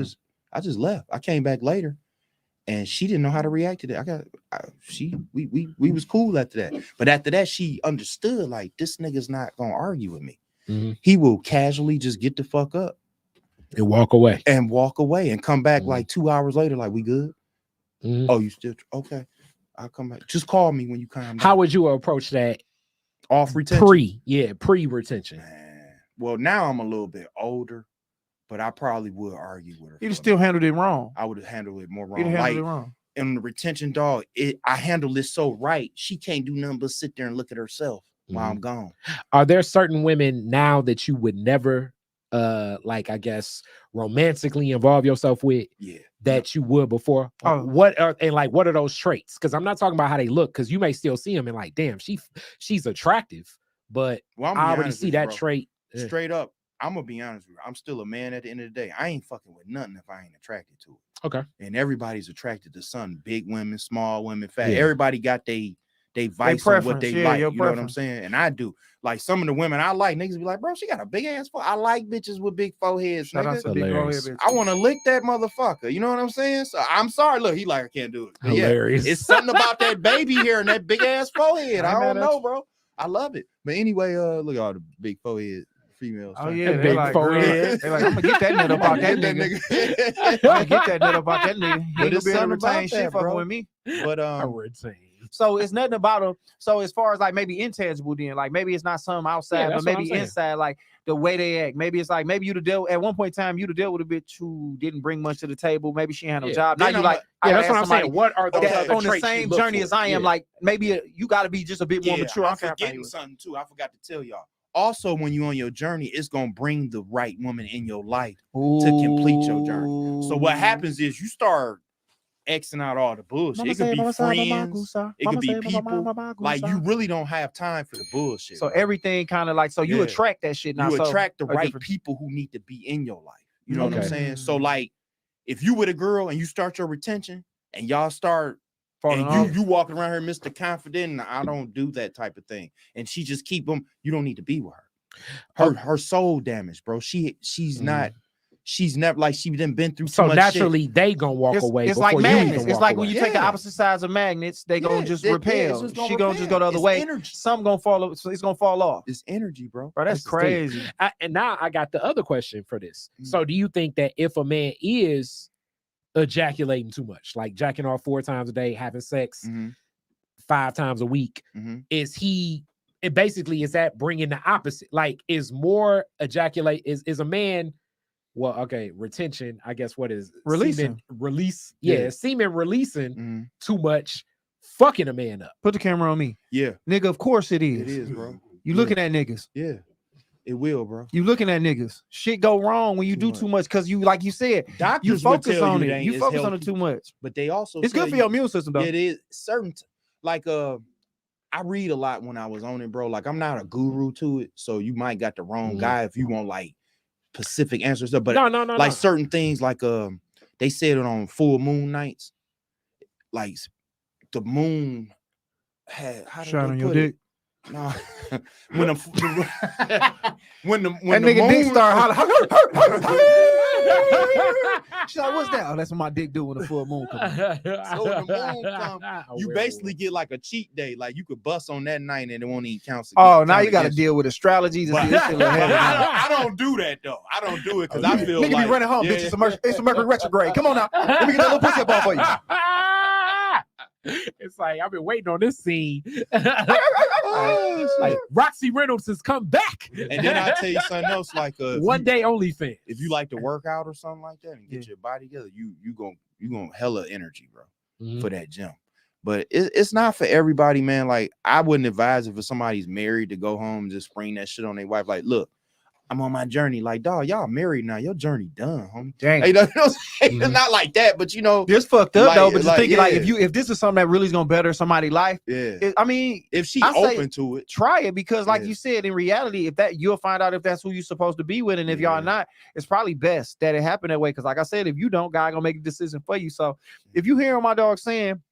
just left. I came back later, and she didn't know how to react to that. We was cool after that. But after that, she understood like this nigga's not gonna argue with me. He will casually just get the fuck up and walk away and come back like 2 hours later, like we good. Oh, you still okay? I'll come back. Just call me when you come back. How would you approach that? Off retention? Pre-retention. Well, now I'm a little bit older, but I probably would argue with her. You'd still handled it wrong. I would have handled it more wrong. You'd handled it wrong. In the retention, dog, I handled this so right. She can't do nothing but sit there and look at herself while I'm gone. Are there certain women now that you would never I guess romantically involve yourself with that you would before? What are those traits? Because I'm not talking about how they look, because you may still see them and like, damn, she's attractive, but I already see that trait. Straight up, I'm gonna be honest with you. I'm still a man at the end of the day. I ain't fucking with nothing if I ain't attracted to it. Okay. And everybody's attracted to something. Big women, small women, fat. Everybody got they vice on what they like. You know what I'm saying? And I do. Like some of the women I like, niggas be like, bro, she got a big ass forehead. I like bitches with big foreheads. I want to lick that motherfucker. You know what I'm saying? So I'm sorry. Look, he like, I can't do it. But hilarious. It's something about that baby hair and that big ass forehead. I don't know, bro. I love it. But anyway, look at all the big forehead females. Oh yeah, they like forehead. They like, I'm gonna get that nut up out that nigga. I'm gonna get that nut up out that nigga. He ain't gonna be able to retain shit fucking with me. But I retain. So it's nothing about them. So as far as like maybe intangible, then like maybe it's not something outside, but maybe inside, like the way they act. Maybe it's like maybe you'd have dealt at one point in time, you'd have dealt with a bitch who didn't bring much to the table. Maybe she had no job. Now you like, that's what I'm saying. What are those on the same journey as I am? Like maybe you got to be just a bit more mature. I'm forgetting something too. I forgot to tell y'all. Also, when you're on your journey, it's gonna bring the right woman in your life to complete your journey. So what happens is you start Xing out all the bullshit. It could be friends. It could be people. Like you really don't have time for the bullshit. So everything kind of like, so you attract that shit now. You attract the right people who need to be in your life. You know what I'm saying? So like, if you with a girl and you start your retention and y'all start and you walking around here, Mr. Confident, and I don't do that type of thing, and she just keep them, you don't need to be with her. Her soul damaged, bro. She's not. she's never like she done been through So too much naturally they gonna walk away. It's like before you magnets. even It's walk like when away. you take the Yeah. opposite sides of magnets, they gonna just it's repel. just gonna She gonna just repel. go the other It's way. energy. Some gonna fall. So it's gonna fall off. It's energy, bro. Bro, that's the thing. crazy. And now I got the other question for this. Mm. So do you think that if a man is ejaculating too much, like jacking off 4 times a day, having sex Mhm. 5 times a week, Mhm. is that bringing the opposite? Like, is more ejaculate is a man? Well, okay, retention. I guess what is Releasing. semen release? Yeah. Yeah, semen releasing Mhm. too much, fucking a man up. Put the camera on me, Yeah, nigga. Of course it is. it is, bro. You looking at niggas. Yeah, it will, bro. You looking at niggas. Shit go wrong when you Too do too much because you, like you said, Doctors you would focus tell on you it. ain't You as focus on it healthy, too much. but they also It's tell good for you- your immune system though. Yeah, it is certain. Like I read a lot when I was on it, bro. Like I'm not a guru to it, so you might got the wrong guy if you want like specific answers. But No, like certain things, like they said it on full moon nights, like the moon had how did Shot they on your put it? dick. No, when the when That the nigga dick moon start hollering. She's like, what's that? Oh, that's what my dick do when the full moon comes. So when the moon come, you basically get like a cheat day. Like you could bust on that night and it won't even count. Oh, now you got to deal with astrology. But This shit look heavy now. I don't do that though. I don't do it because I feel Nigga like be running home, bitch. It's a Mercury retrograde. Come on now. Let me get that little pussy up off for you. It's like I've been waiting on this scene. Oh, Like shit. Roxy Reynolds has come back. And then I tell you something else, like One day only fan. if you like to work out or something like that and get your body together, you gonna hella energy, bro, for that gym. But it's not for everybody, man. Like I wouldn't advise if somebody's married to go home and just spring that shit on their wife. Like, look, I'm on my journey. Like, dog, y'all married now. Your journey done, homie. Dang. You know what I'm saying? It's not like that, but you know, It's fucked up Like- though. But just like, thinking like yeah. if this is something that really is gonna better somebody's life, yeah. I mean, If she I say- open to it, try it because, like Yeah. you said, in reality, if that you'll find out if that's who you're supposed to be with, and if y'all Yeah. not, it's probably best that it happened that way. Because, like I said, if you don't, God gonna make a decision for you. So, if you hear my dog saying,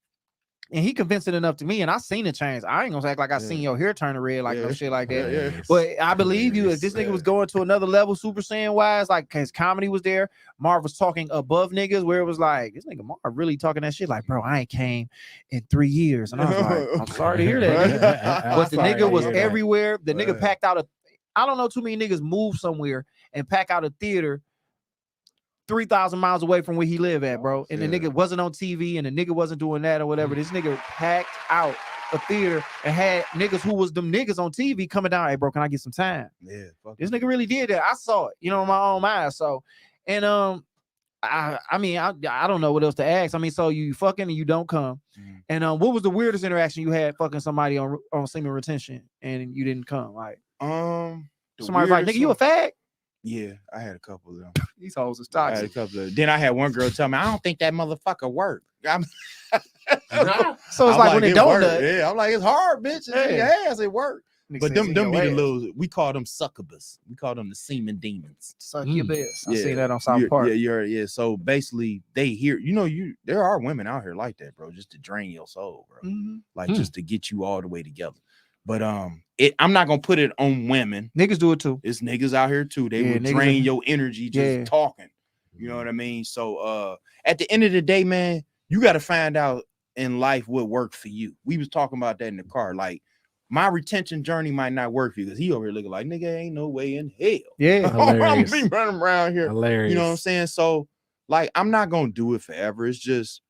and he convincing enough to me, and I seen it change. I ain't gonna act like I seen your hair turn red, like no Yeah. shit like that. Yeah. But I believe you. If this nigga was going to another level, Super Saiyan wise, like his comedy was there, Marv was talking above niggas, where it was like this nigga Marv really talking that shit. Like, bro, I ain't came in 3 years, and I was like, I'm sorry to hear that. Nigga. But the nigga was everywhere. The nigga Right. packed out I don't know too many niggas move somewhere and pack out a theater 3,000 miles away from where he live at, bro. And the Yeah. nigga wasn't on TV and the nigga wasn't doing that or whatever. This nigga packed out a theater and had niggas who was them niggas on TV coming down. Hey, bro, can I get some time? Yeah, fuck This nigga really did that. I saw it, you know, in my own eyes. So, and I mean, I don't know what else to ask. I mean, so you fucking and you don't come. Mhm. And what was the weirdest interaction you had fucking somebody on semen retention and you didn't come? Like the somebody's like, nigga, weirdest you a one- fag? Yeah, I had a couple of them. These hoes is I had a toxic. couple of. Then I had one girl tell me, I don't think that motherfucker worked. I'm, So it's I'm like when it don't worked. nut. Yeah, I'm like, it's hard, bitch. It's in your ass, it worked. Nigga But said them it's be in the your ass. little, we call them succubus. We call them the semen demons. Suck your best. I Yeah. seen that on South Park. Yeah. So basically, they hear, there are women out here like that, bro, just to drain your soul, bro. Mhm. Like just to get you all the way together. But I'm not gonna put it on women. Niggas do it too. It's niggas out here too. They Yeah, will niggas drain are- your energy just Yeah. talking. You know what I mean? So at the end of the day, man, you got to find out in life what worked for you. We was talking about that in the car. Like my retention journey might not work for you because he over here looking like nigga ain't no way in hell. Yeah. I'm Hilarious. be running around here. Hilarious. You know what I'm saying? So like I'm not gonna do it forever. It's just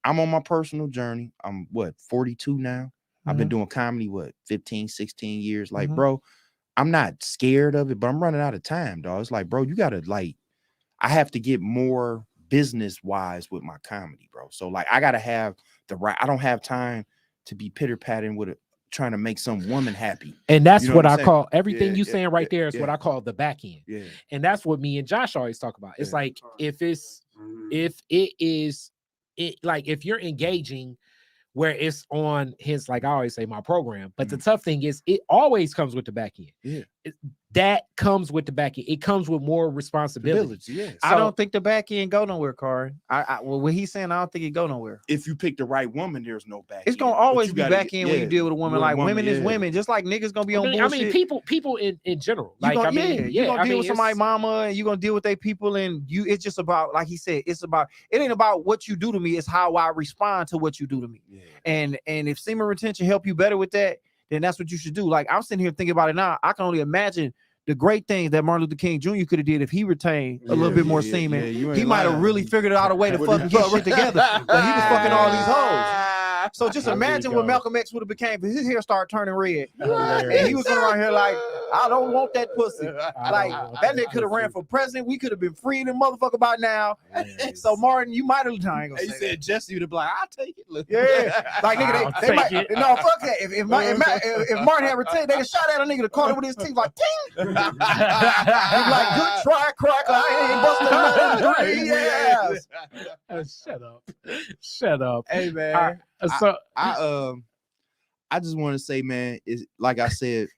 I'm on my personal journey. I'm 42 now. I've been doing comedy 15, 16 years. Like, Mhm. bro, I'm not scared of it, but I'm running out of time, dog. It's like, bro, you gotta like, I have to get more business wise with my comedy, bro. So like, I gotta have the right. I don't have time to be pitter patting with it, trying to make some woman happy. And that's You know what what I'm I saying? call everything Yeah, you yeah, saying right there is what yeah. I call the back end. Yeah, And that's what me and Josh always talk about. It's Yeah. like if if you're engaging where it's on his, like I always say, my program. But the tough thing is it always comes with the back end. Yeah. that comes with the back end. It comes with more responsibility. Yes. I don't think the back end go nowhere, Carl. Well, what he's saying, I don't think it go nowhere. If you pick the right woman, there's no back. It's gonna always be back end when you deal with a woman. Like women is women, just like niggas gonna be on bullshit. I mean, people in general. Like, you're gonna deal with somebody's mama, and you're gonna deal with their people, and you. It's just about, like he said, it ain't about what you do to me. It's how I respond to what you do to me. Yeah. And if semen retention help you better with that, then that's what you should do. Like, I'm sitting here thinking about it now. I can only imagine the great things that Martin Luther King Jr. could have did if he retained a little bit more semen. He might have really figured out a way to fucking get shit together. But he was fucking all these hoes. So just imagine what Malcolm X would have became if his hair started turning red. And he was going around here like, I don't want that pussy. Like, that nigga could have ran for president. We could have been free the motherfucker by now. So Martin, you might have. He said Jesse would have been like, I'll take it. Look. Yeah. Like, nigga, they might. No, fuck that. If Martin had retained, they'd have shot at a nigga to caught it with his teeth like, ting. He'd be like, good try, crack. I ain't busting nothing. Yeah. Shut up. Hey, man. I just want to say, man, it's like I said,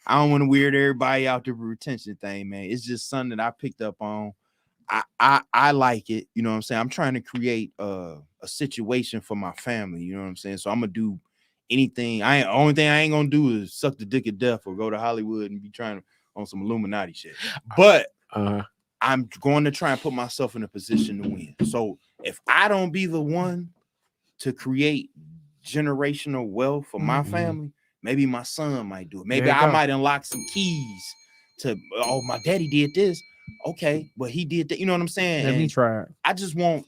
I don't want to weird everybody out the retention thing, man. It's just something that I picked up on. I like it, you know what I'm saying? I'm trying to create a situation for my family, you know what I'm saying? So I'm gonna do anything. Only thing I ain't gonna do is suck the dick of death or go to Hollywood and be trying on some Illuminati shit. But I'm going to try and put myself in a position to win. So if I don't be the one to create generational wealth for my family, maybe my son might do it. Maybe I might unlock some keys to, oh, my daddy did this. Okay, but he did that. You know what I'm saying? Let me try. I just want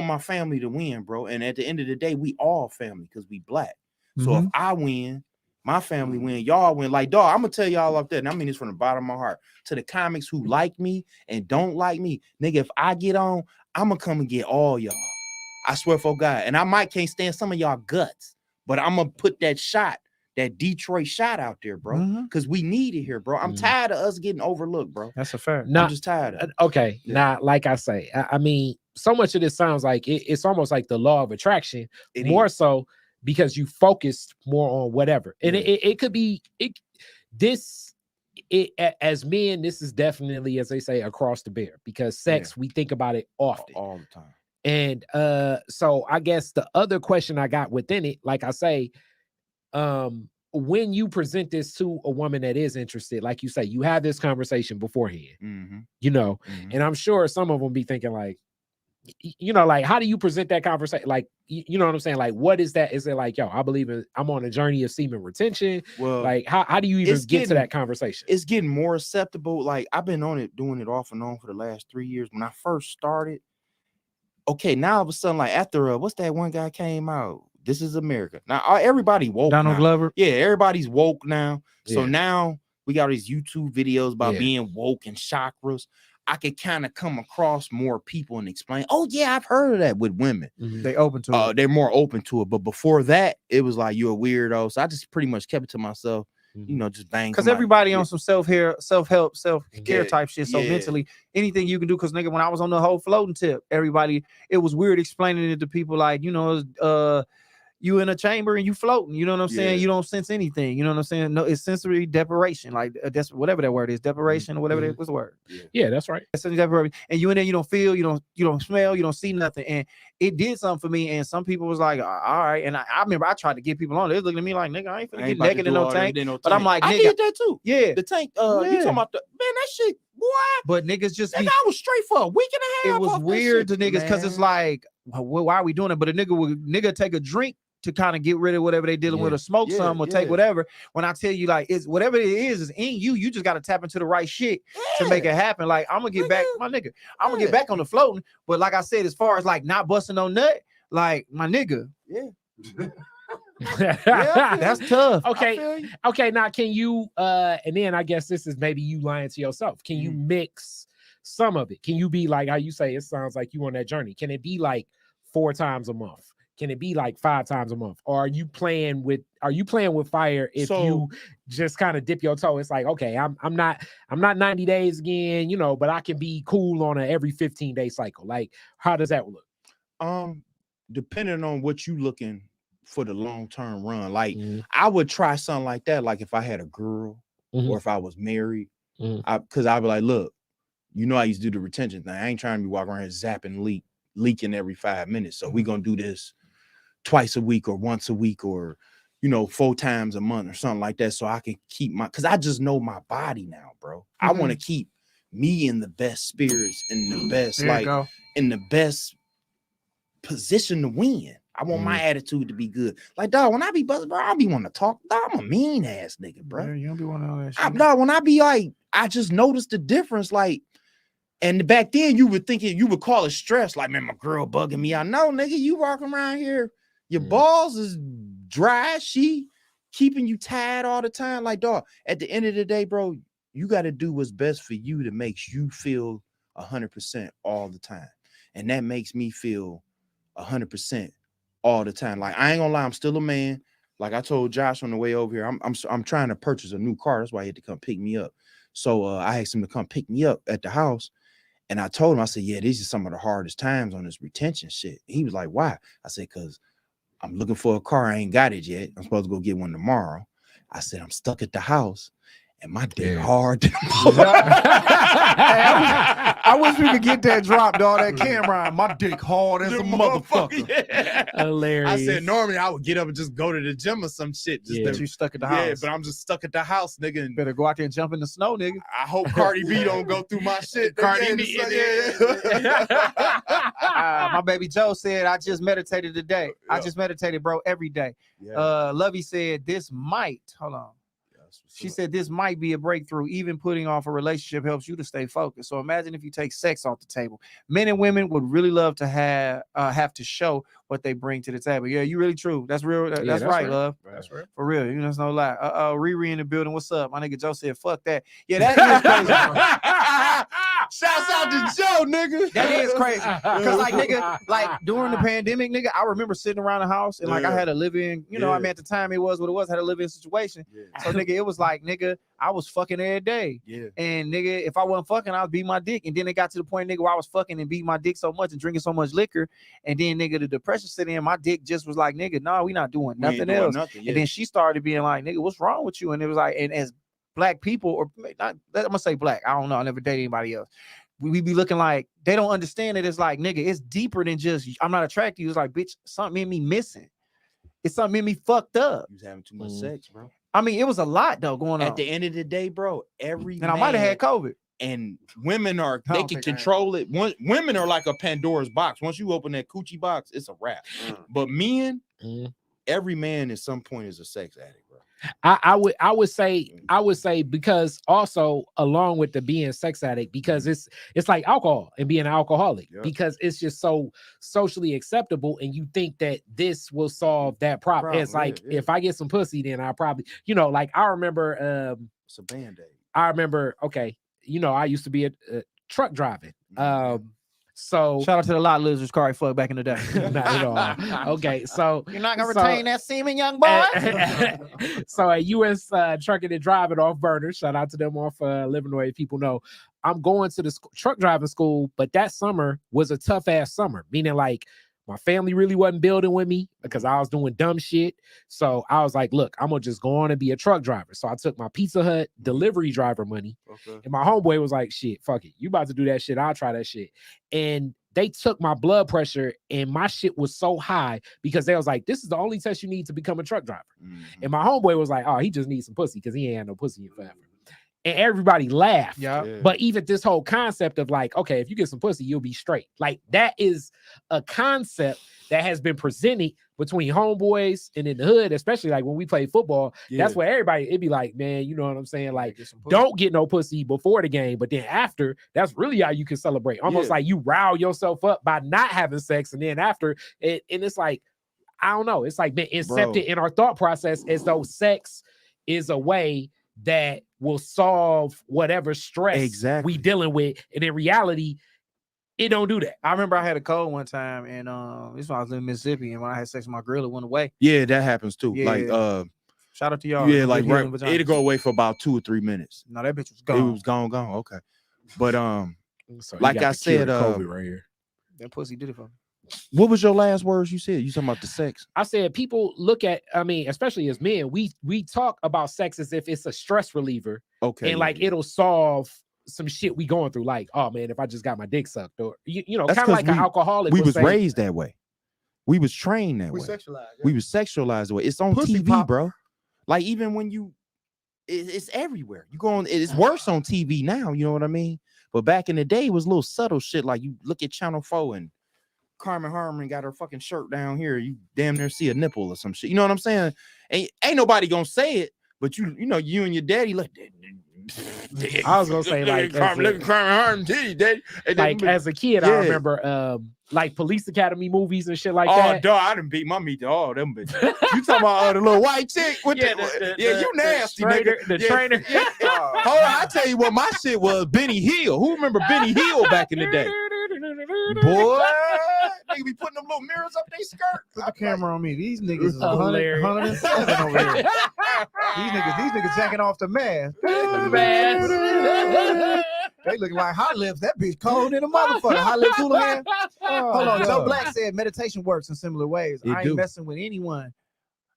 my family to win, bro. And at the end of the day, we all family because we black. So if I win, my family win, y'all win. Like, dog, I'm gonna tell y'all up there, and I mean this from the bottom of my heart. To the comics who like me and don't like me, nigga, if I get on, I'm gonna come and get all y'all. I swear for God. And I might can't stand some of y'all guts, but I'm gonna put that shot, that Detroit shot out there, bro. Because we need it here, bro. I'm tired of us getting overlooked, bro. That's a fact. I'm just tired of it. Okay. Now, like I say, I mean, so much of this sounds like it's almost like the law of attraction, more so because you focused more on whatever. And it could be as men, this is definitely, as they say, across the bear, because sex, we think about it often. All the time. And so I guess the other question I got within it, like I say, when you present this to a woman that is interested, like you say, you have this conversation beforehand, you know, and I'm sure some of them be thinking like, you know, like, how do you present that conversation? Like, you know what I'm saying? Like, what is that? Is it like, yo, I'm on a journey of semen retention? Well, like, how do you even get to that conversation? It's getting more acceptable. Like, I've been on it, doing it off and on for the last 3 years. When I first started, okay, now all of a sudden, like, after what's that one guy came out? This Is America. Now everybody woke. Donald Glover. Yeah, everybody's woke now. So now we got these YouTube videos about being woke and chakras. I could kind of come across more people and explain, oh yeah, I've heard of that with women. They open to it. They're more open to it. But before that, it was like, you're a weirdo. So I just pretty much kept it to myself, you know, just bang. Because everybody on some self-help, self-care type shit. So mentally, anything you can do. Because nigga, when I was on the whole floating tip, everybody, it was weird explaining it to people like, you know, you in a chamber and you floating, you know what I'm saying? You don't sense anything, you know what I'm saying? No, it's sensory deprivation, like that's whatever that word is, deprivation or whatever that was the word. Yeah, that's right. Sensory deprivation. And you in there, you don't feel, you don't smell, you don't see nothing. And it did something for me. And some people was like, all right. And I remember I tried to get people on. They was looking at me like, nigga, I ain't finna get naked in no tank. But I'm like, nigga, I did that too. Yeah. The tank, you talking about man, that shit, boy. But niggas just I was straight for a week and a half. It was weird to niggas because it's like, why are we doing it? But a nigga take a drink to kind of get rid of whatever they dealing with, or smoke some, or take whatever. When I tell you, like, it's whatever it is in you. You just got to tap into the right shit to make it happen. Like, I'm gonna get back, my nigga. I'm gonna get back on the floating. But like I said, as far as like not busting no nut, like my nigga, that's tough. Okay. Now, can you? And then I guess this is maybe you lying to yourself. Can you mix some of it? Can you be like how you say? It sounds like you on that journey. Can it be like 4 times a month? Can it be like 5 times a month? Or are you playing with fire if you just kind of dip your toe? It's like, okay, I'm not 90 days again, you know, but I can be cool on a every 15-day cycle. Like, how does that look? Depending on what you looking for the long-term run. Like, I would try something like that, like if I had a girl or if I was married. Because I'll be like, look, you know I used to do the retention thing. I ain't trying to be walking around here zapping leaking every 5 minutes. So we gonna do this twice a week or once a week or 4 times a month or something like that. So I can keep because I just know my body now, bro. I want to keep me in the best spirits, in the best in the best position to win. I want my attitude to be good. Like, dog, when I be buzzing, bro, I be want to talk. Dog, I'm a mean ass nigga, bro. Yeah, you don't be wanting all that shit. Dog, when I be like, I just noticed the difference. Like, and back then you would call it stress. Like, man, my girl bugging me out. No, nigga, you walking around here, your balls is dry. She keeping you tired all the time. Like, dog, at the end of the day, bro, you got to do what's best for you that makes you feel 100% all the time. And that makes me feel 100% all the time. Like, I ain't gonna lie, I'm still a man. Like I told Josh on the way over here, I'm trying to purchase a new car. That's why he had to come pick me up. So I asked him to come pick me up at the house. And I told him, I said, yeah, these are some of the hardest times on this retention shit. He was like, why? I said, because I'm looking for a car. I ain't got it yet. I'm supposed to go get one tomorrow. I said, I'm stuck at the house. And my dick hard. I wish we could get that drop, dog. That camera. My dick hard as a motherfucker. Yeah. Hilarious. I said normally I would get up and just go to the gym or some shit. But you stuck at the house. Yeah, but I'm just stuck at the house, nigga. And better go out there and jump in the snow, nigga. I hope Cardi B don't go through my shit. Cardi B. My baby Joe said, I just meditated today. I just meditated, bro, every day. Lovey said, this might, hold on. She said this might be a breakthrough. Even putting off a relationship helps you to stay focused. So imagine if you take sex off the table. Men and women would really love to have to show what they bring to the table. Yeah, you really true. That's real. That's right, love. That's right. For real. That's no lie. Riri in the building. What's up? My nigga Joe said, fuck that. Yeah, that is crazy. Shouts out to Joe, nigga. That is crazy. Because like, nigga, like during the pandemic, nigga, I remember sitting around the house and like I had a live-in, I mean, at the time it was what it was, I had a live-in situation. So nigga, it was like, nigga, I was fucking every day. And nigga, if I wasn't fucking, I would beat my dick. And then it got to the point, nigga, where I was fucking and beating my dick so much and drinking so much liquor. And then nigga, the depression set in, my dick just was like, nigga, nah, we not doing nothing else. And then she started being like, nigga, what's wrong with you? And it was like, and as black people, or not, I'm gonna say black, I don't know, I never dated anybody else. We be looking like they don't understand it. It's like, nigga, it's deeper than just I'm not attracted to you. It's like, bitch, something in me missing. It's something in me fucked up. You was having too much sex, bro. I mean, it was a lot though going on. At the end of the day, bro, and I might have had COVID. And women they can control it. Women are like a Pandora's box. Once you open that coochie box, it's a wrap. But men, every man at some point is a sex addict, bro. I would say because also along with the being sex addict, because it's like alcohol and being an alcoholic, because it's just so socially acceptable, and you think that this will solve that problem. It's like if I get some pussy, then I'll probably, like I remember it's a band-aid. I remember, okay, I used to be a truck driving. So shout out to the lot losers car I fucked back in the day. Not at all. Okay, so you're not gonna retain that semen, young boy. So at US Trucking and Driving off Burner, shout out to them off Livernois. People know I'm going to the truck driving school, but that summer was a tough ass summer, meaning like my family really wasn't building with me because I was doing dumb shit. So I was like, look, I'm gonna just go on and be a truck driver. So I took my Pizza Hut delivery driver money. And my homeboy was like, shit, fuck it. You about to do that shit. I'll try that shit. And they took my blood pressure and my shit was so high because they was like, this is the only test you need to become a truck driver. And my homeboy was like, oh, he just needs some pussy because he ain't had no pussy in forever. And everybody laughed. But even this whole concept of like, okay, if you get some pussy, you'll be straight. Like that is a concept that has been presented between homeboys and in the hood, especially like when we play football. That's where everybody, it'd be like, man, you know what I'm saying? Like, don't get no pussy before the game, but then after, that's really how you can celebrate. Almost like you rile yourself up by not having sex, and then after it, and it's like, I don't know, it's like been incepted in our thought process as though sex is a way that will solve whatever stress we dealing with, and in reality, it don't do that. I remember I had a cold one time, and this is when I was in Mississippi, and when I had sex with my girl, it went away. Yeah, that happens too. Like shout out to y'all. Yeah, like it'll go away for about 2 or 3 minutes. No, that bitch was gone. It was gone. Okay. But like I said, COVID right here. That pussy did it for me. What was your last words you said? You talking about the sex? I said people look at, I mean, especially as men, we talk about sex as if it's a stress reliever. Okay. And like it'll solve some shit we going through. Like, oh man, if I just got my dick sucked, or you know, kind of like an alcoholic. We was say, raised that way. We was trained that way. Sexualized. Yeah. We was sexualized that way. It's on Pussy TV, pop. bro. Like even when it's everywhere. You go on, it's worse on TV now. You know what I mean? But back in the day, it was little subtle shit. Like you look at Channel 4 and Carmen Harmon got her fucking shirt down here. You damn near see a nipple or some shit. You know what I'm saying? Ain't nobody gonna say it, but you know, you and your daddy like. I was gonna say like Carmen Harmon titty, daddy. Like as a kid, I remember like Police Academy movies and shit like that. Oh, dog, I done beat my meat to all them bitches. You talking about the little white chick with you nasty nigga. The trainer. Yeah. Hold on, I tell you what my shit was. Benny Hill. Who remember Benny Hill back in the day? Boy, nigga be putting them little mirrors up their skirt. Put the camera on me. These niggas is 107 over here. These niggas jacking off the mask. They looking like Hot Lips. That bitch cold in a motherfucker. Hot Lips Houlihan. Hold on. Joe Black said meditation works in similar ways. I ain't messing with anyone.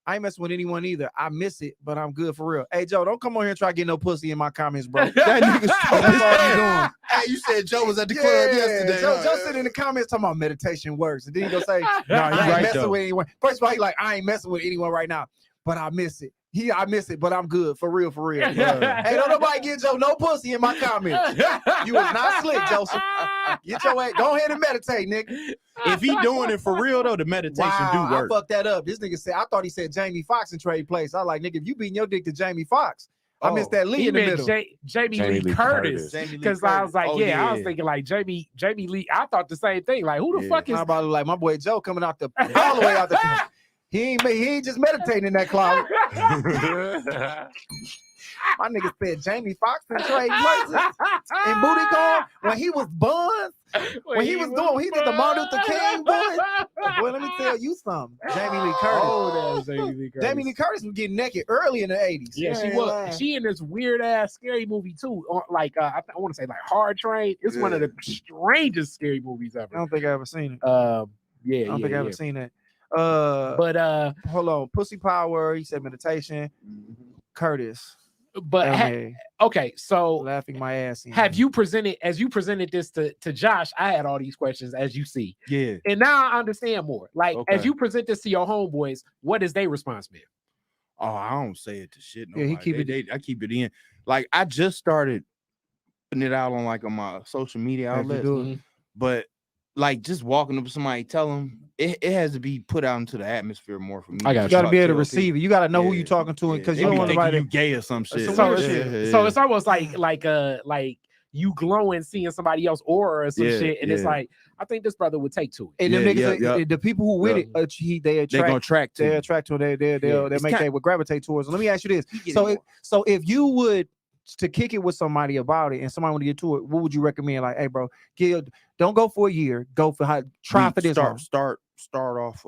I ain't messing with anyone either. I miss it, but I'm good for real. Hey, Joe, don't come on here and try to get no pussy in my comments, bro. That nigga's that's all you doing. Hey, you said Joe was at the club yesterday. Joe sitting in the comments talking about meditation works. And then he gonna say, no, I ain't right, messing though. with anyone. First of all, he like, I ain't messing with anyone right now, but I miss it. I miss it, but I'm good for real. Hey, don't nobody get Joe no pussy in my comments. You was not slick, Joseph. Get your ass. Go ahead and meditate, nigga. If he doing it for real though, the meditation do work. I fucked that up. This nigga said, I thought he said Jamie Foxx in Trade Place. I was like, nigga, if you beating your dick to Jamie Foxx, I missed that Lee in the middle. Jamie Lee Curtis. Because I was like, I was thinking like Jamie Lee. I thought the same thing. Like, who the fuck is? I about like my boy Joe coming out all the way out the. He ain't just meditating in that closet. My nigga said Jamie Foxx in Trade Places and Booty Call when he was Buns. When he did the Martin Luther King boy, let me tell you something. Jamie Lee Curtis. Oh, that was Jamie Lee Curtis. Jamie Lee Curtis was getting naked early in the 80s. Yeah, she was. She in this weird ass scary movie too. Like I want to say like Hard Train. It's one of the strangest scary movies ever. I don't think I ever seen it. I don't think I ever seen that. But hold on, Pussy Power. He said meditation. Curtis. But okay, so laughing my ass in. Have you presented this to Josh? I had all these questions, as you see. Yeah. And now I understand more. Like as you present this to your homeboys, what is their response been? Oh, I don't say it to shit. Yeah, he keep I keep it in. Like I just started putting it out on my social media outlets, but like just walking up to somebody, tell them it has to be put out into the atmosphere more for me. You got to be able to receive it. You got to know who you're talking to, because you don't want anybody you gay or some shit. So it's almost like you glowing seeing somebody else or some shit, and it's like I think this brother would take to it. And them niggas, the people who with it, they attract to it. They would gravitate towards it. Let me ask you this: so if you would to kick it with somebody about it and somebody want to get to it, what would you recommend? Like, hey, bro, don't go for a year. Go for try for this. Start off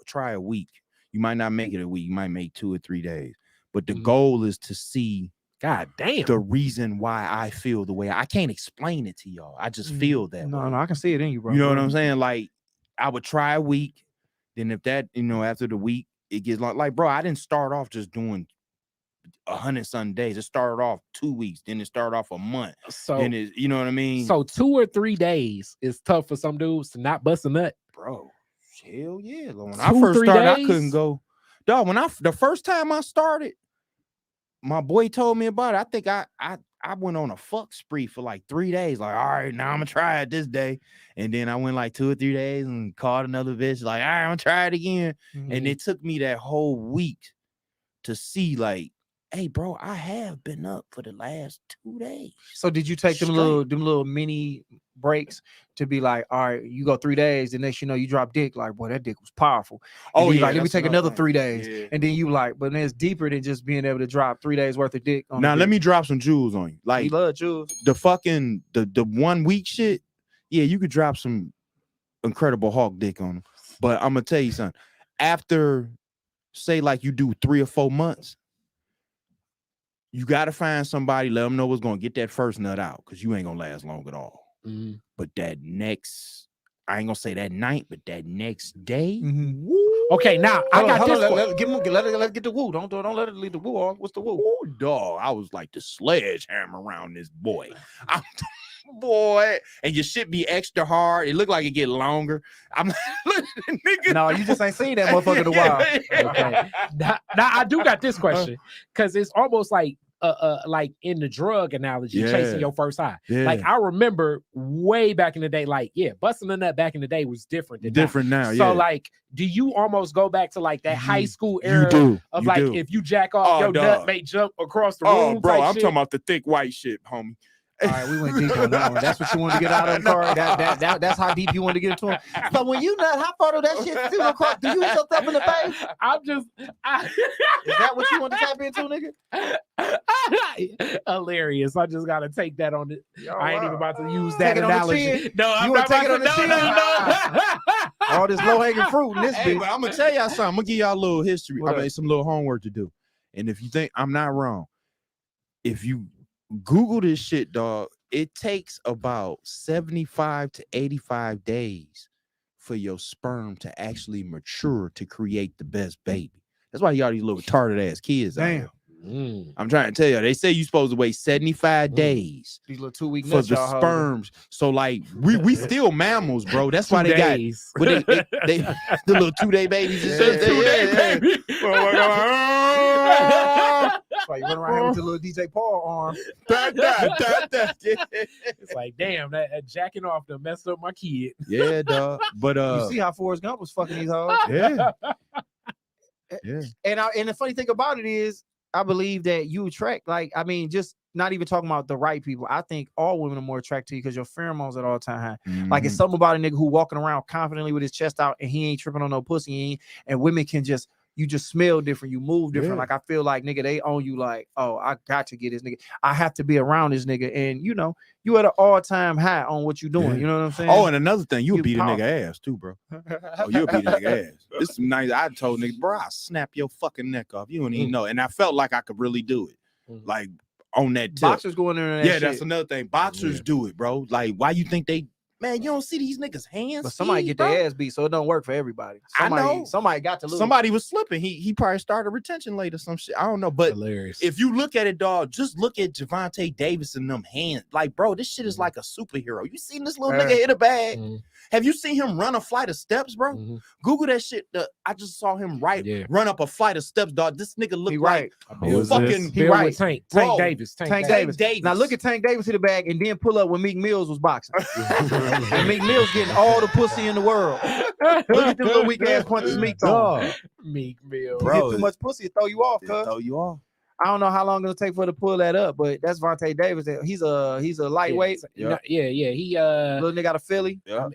try a week. You might not make it a week. You might make 2 or 3 days. But the goal is to see, God damn, the reason why I feel the way I can't explain it to y'all. I just feel that. No, I can see it in you, bro. You know what I'm saying? Like, I would try a week. Then if that, after the week, it gets like, bro, I didn't start off just doing 100-something days. It started off 2 weeks, then it started off a month. So then it, you know what I mean? So 2 or 3 days is tough for some dudes to not bust a nut. Bro, hell yeah. When I first started, I couldn't go. Dog, the first time I started, my boy told me about it. I think I went on a fuck spree for like 3 days. Like, all right, now I'm gonna try it this day. And then I went like 2 or 3 days and called another bitch, like, all right, I'm gonna try it again. And it took me that whole week to see, like, hey, bro, I have been up for the last 2 days. So did you take them little mini breaks to be like, all right, you go 3 days, and next you know you drop dick, like, boy, that dick was powerful. And like, let me take another 3 days. And then you like, but then it's deeper than just being able to drop 3 days worth of dick. Now let me drop some jewels on you. Like, you love jewels. The fucking the 1 week shit. Yeah, you could drop some Incredible Hulk dick on them. But I'm gonna tell you something. After, say, like you do 3 or 4 months, you got to find somebody, let them know what's going to get that first nut out, because you ain't going to last long at all. But that next, I ain't gonna say that night, but that next day. Okay, now I got this. Let's get the woo. Don't let it leave the woo off. What's the woo? Oh, dog. I was like the sledgehammer around this boy. Boy, and your shit be extra hard. It look like it get longer. I'm nigga. No, you just ain't seen that motherfucker in a while. Okay. Now I do got this question because it's almost like in the drug analogy, chasing your first high. Yeah. Like I remember way back in the day, like busting a nut back in the day was different than now. So like, do you almost go back to like that high school era of like if you jack off your nut may jump across the room? Oh, bro, I'm talking about the thick white shit, homie. All right, we went deep on that one. That's what you wanted to get out of the car. That's how deep you want to get into it. So when you nut, how far do that shit still across? Do you hit yourself in the face? Is that what you want to tap into, nigga? Hilarious. I just gotta take that on it. I ain't even about to use that take analogy. No, I'm not take it on the chin. No. All this low hanging fruit in this bitch. But I'm gonna tell y'all something. I'm gonna give y'all a little history. Some little homework to do. And if you think I'm not wrong, if you Google this shit, dog, it takes about 75 to 85 days for your sperm to actually mature to create the best baby. That's why y'all these little retarded ass kids. Damn. I'm trying to tell you, they say you're supposed to wait 75 days these little 2 week for the sperms. So like we still mammals, bro. That's why they got they the little 2-day babies. Baby. That's why you run around here with your little DJ Paul arm. It's like, damn, that jacking off to mess up my kid. Yeah, dog. But you see how Forrest Gump was fucking these hoes? Yeah. And the funny thing about it is, I believe that you attract, like, I mean, just not even talking about the right people. I think all women are more attracted to you because your pheromones at all time high. Like it's something about a nigga who walking around confidently with his chest out and he ain't tripping on no pussy. And women can just, you just smell different, you move different. Like I feel like nigga, they own you. Like, oh, I got to get this nigga. I have to be around this nigga. And you know, you at an all-time high on what you doing. You know what I'm saying? Oh, and another thing, you'll beat a nigga ass too, bro. Oh, you'll beat a nigga ass. This is nice. I told nigga, bro, I'll snap your fucking neck off. You don't even know. And I felt like I could really do it. Like on that tip. Boxers going in there. That's another thing. Boxers do it, bro. Like, why you think they? Man, you don't see these niggas' hands. But somebody get their ass beat, so it don't work for everybody. Somebody got to lose. Somebody was slipping. He probably started retention late or some shit. I don't know. But hilarious. If you look at it, dog, just look at Javante Davis and them hands. Like, bro, this shit is like a superhero. You seen this little nigga hit a bag? Have you seen him run a flight of steps, bro? Google that shit. I just saw him run up a flight of steps, dog. This nigga look like fucking Tank Davis. Tank Davis. Now look at Tank Davis hit the bag and then pull up when Meek Mills was boxing. And Meek Mills getting all the pussy in the world. Look at them little weak ass punches Meek throwing. Meek Mills. Bro, you get too much pussy, it throw you off, cuz. Throw you off. I don't know how long it'll take for to pull that up, but that's Vontae Davis. He's a lightweight. He little nigga out of Philly. No.